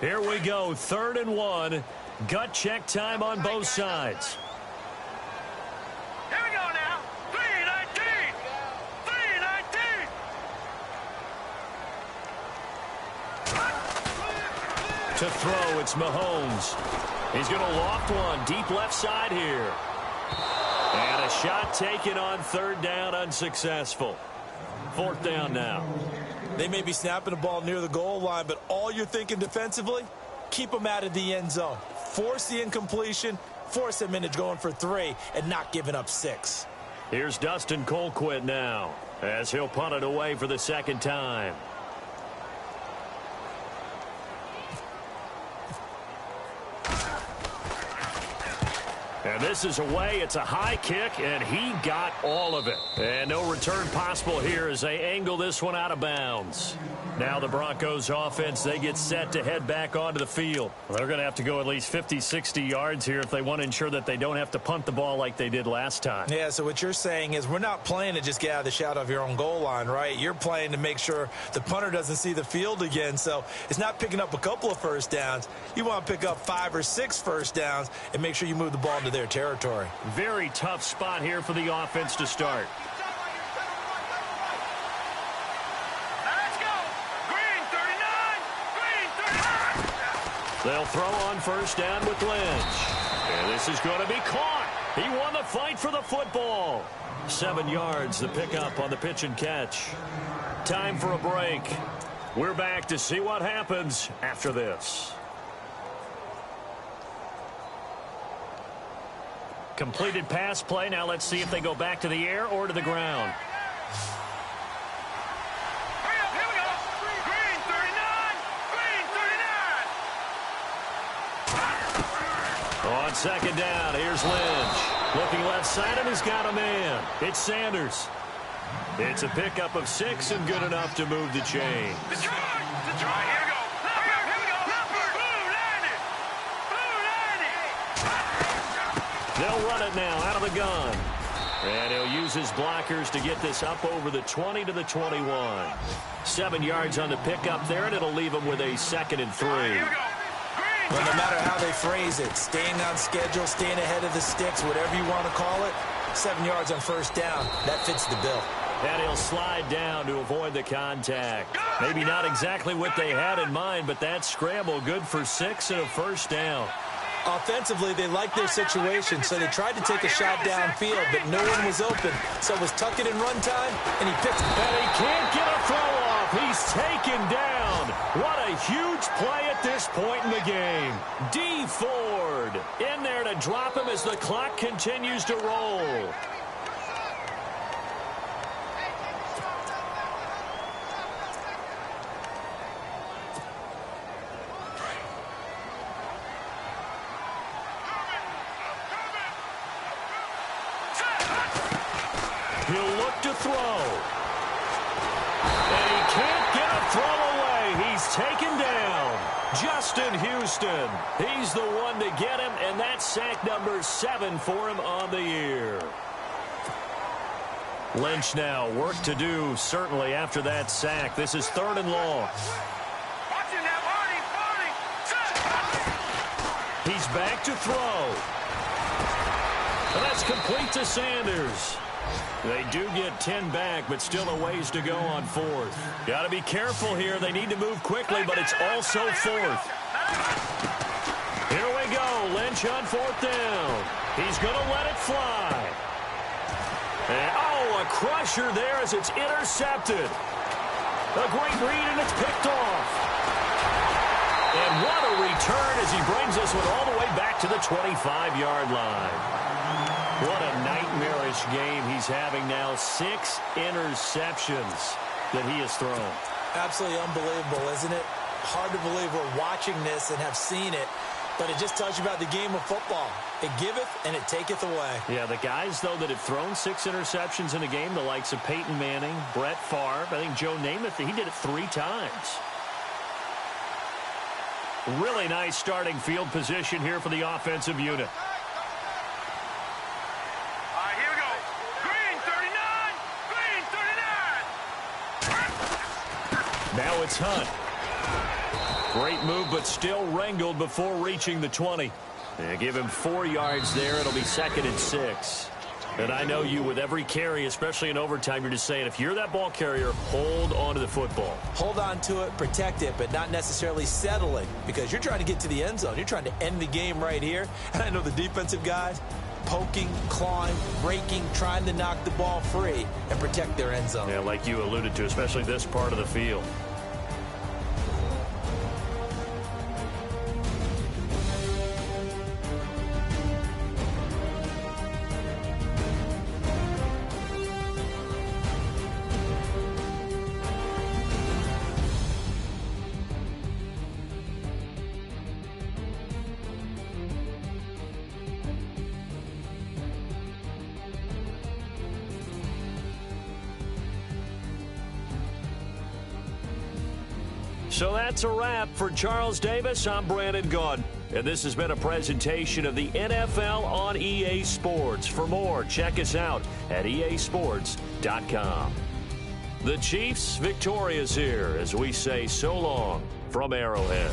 Here we go, 3rd and 1. Gut check time on both sides. Here we go now. 3-19. 3-19. To throw, it's Mahomes. He's going to loft one deep left side here. And a shot taken on 3rd down, unsuccessful. 4th down now. They may be snapping the ball near the goal line, but all you're thinking defensively, keep them out of the end zone. Force the incompletion, force them into going for 3, and not giving up 6. Here's Dustin Colquitt now, as he'll punt it away for the 2nd time. And this is away. It's a high kick, and he got all of it. And no return possible here as they angle this one out of bounds. Now the Broncos offense, they get set to head back onto the field. Well, they're going to have to go at least 50, 60 yards here if they want to ensure that they don't have to punt the ball like they did last time. Yeah, so what you're saying is we're not playing to just get out of the shadow of your own goal line, right? You're playing to make sure the punter doesn't see the field again. So it's not picking up a couple of first downs. You want to pick up 5 or 6 first downs and make sure you move the ball into their territory. Very tough spot here for the offense to start. Let's go. Green 39. Green 39. They'll throw on 1st down with Lynch. And this is going to be caught. He won the fight for the football. 7 yards, the pickup on the pitch and catch. Time for a break. We're back to see what happens after this. Completed pass play. Now let's see if they go back to the air or to the ground. Here we go. Green 39. Green 39. On 2nd down, here's Lynch. Looking left side, and he's got a man. It's Sanders. It's a pickup of 6 and good enough to move the chains. Detroit. Detroit. Here we go. Here we go. Blue 90. Blue 90. They'll run it now out of the gun. And he'll use his blockers to get this up over the 20 to the 21. 7 yards on the pickup there, and it'll leave him with a 2nd and 3. Here we go. Well, no matter how they phrase it, staying on schedule, staying ahead of the sticks, whatever you want to call it, 7 yards on 1st down, that fits the bill. And he'll slide down to avoid the contact. Maybe not exactly what they had in mind, but that scramble good for 6 and a 1st down. Offensively, they liked their situation, so they tried to take a shot downfield, but no one was open. So it was tuck it in run time, and he picked it. And he can't get a throw off. He's taken down. What a huge play at this point in the game. D. Ford in there to drop him as the clock continues to roll. He'll look to throw. And he can't get a throw away. He's taken down. Justin Houston. He's the one to get him, and that's sack number 7 for him on the year. Lynch now, work to do, certainly, after that sack. This is 3rd and long. He's back to throw. And that's complete to Sanders. They do get 10 back, but still a ways to go on 4th. Got to be careful here. They need to move quickly, but it's also 4th. Here we go. Lynch on 4th down. He's going to let it fly. And, oh, a crusher there as it's intercepted. A great read, and it's picked off. And what a return as he brings this one all the way back to the 25-yard line. What a nightmarish game he's having now. 6 interceptions that he has thrown. Absolutely unbelievable, isn't it? Hard to believe we're watching this and have seen it, but it just tells you about the game of football. It giveth and it taketh away. Yeah, the guys, though, that have thrown 6 interceptions in a game, the likes of Peyton Manning, Brett Favre, I think Joe Namath, he did it 3 times. Really nice starting field position here for the offensive unit. Now it's Hunt. Great move, but still wrangled before reaching the 20. They give him 4 yards there. It'll be 2nd and 6. And I know you, with every carry, especially in overtime, you're just saying, if you're that ball carrier, hold on to the football. Hold on to it, protect it, but not necessarily settle it, because you're trying to get to the end zone. You're trying to end the game right here. And I know the defensive guys poking, clawing, breaking, trying to knock the ball free and protect their end zone. Yeah, like you alluded to, especially this part of the field. So that's a wrap for Charles Davis. I'm Brandon Gaudin, and this has been a presentation of the NFL on EA Sports. For more, check us out at easports.com. The Chiefs victorious here as we say so long from Arrowhead.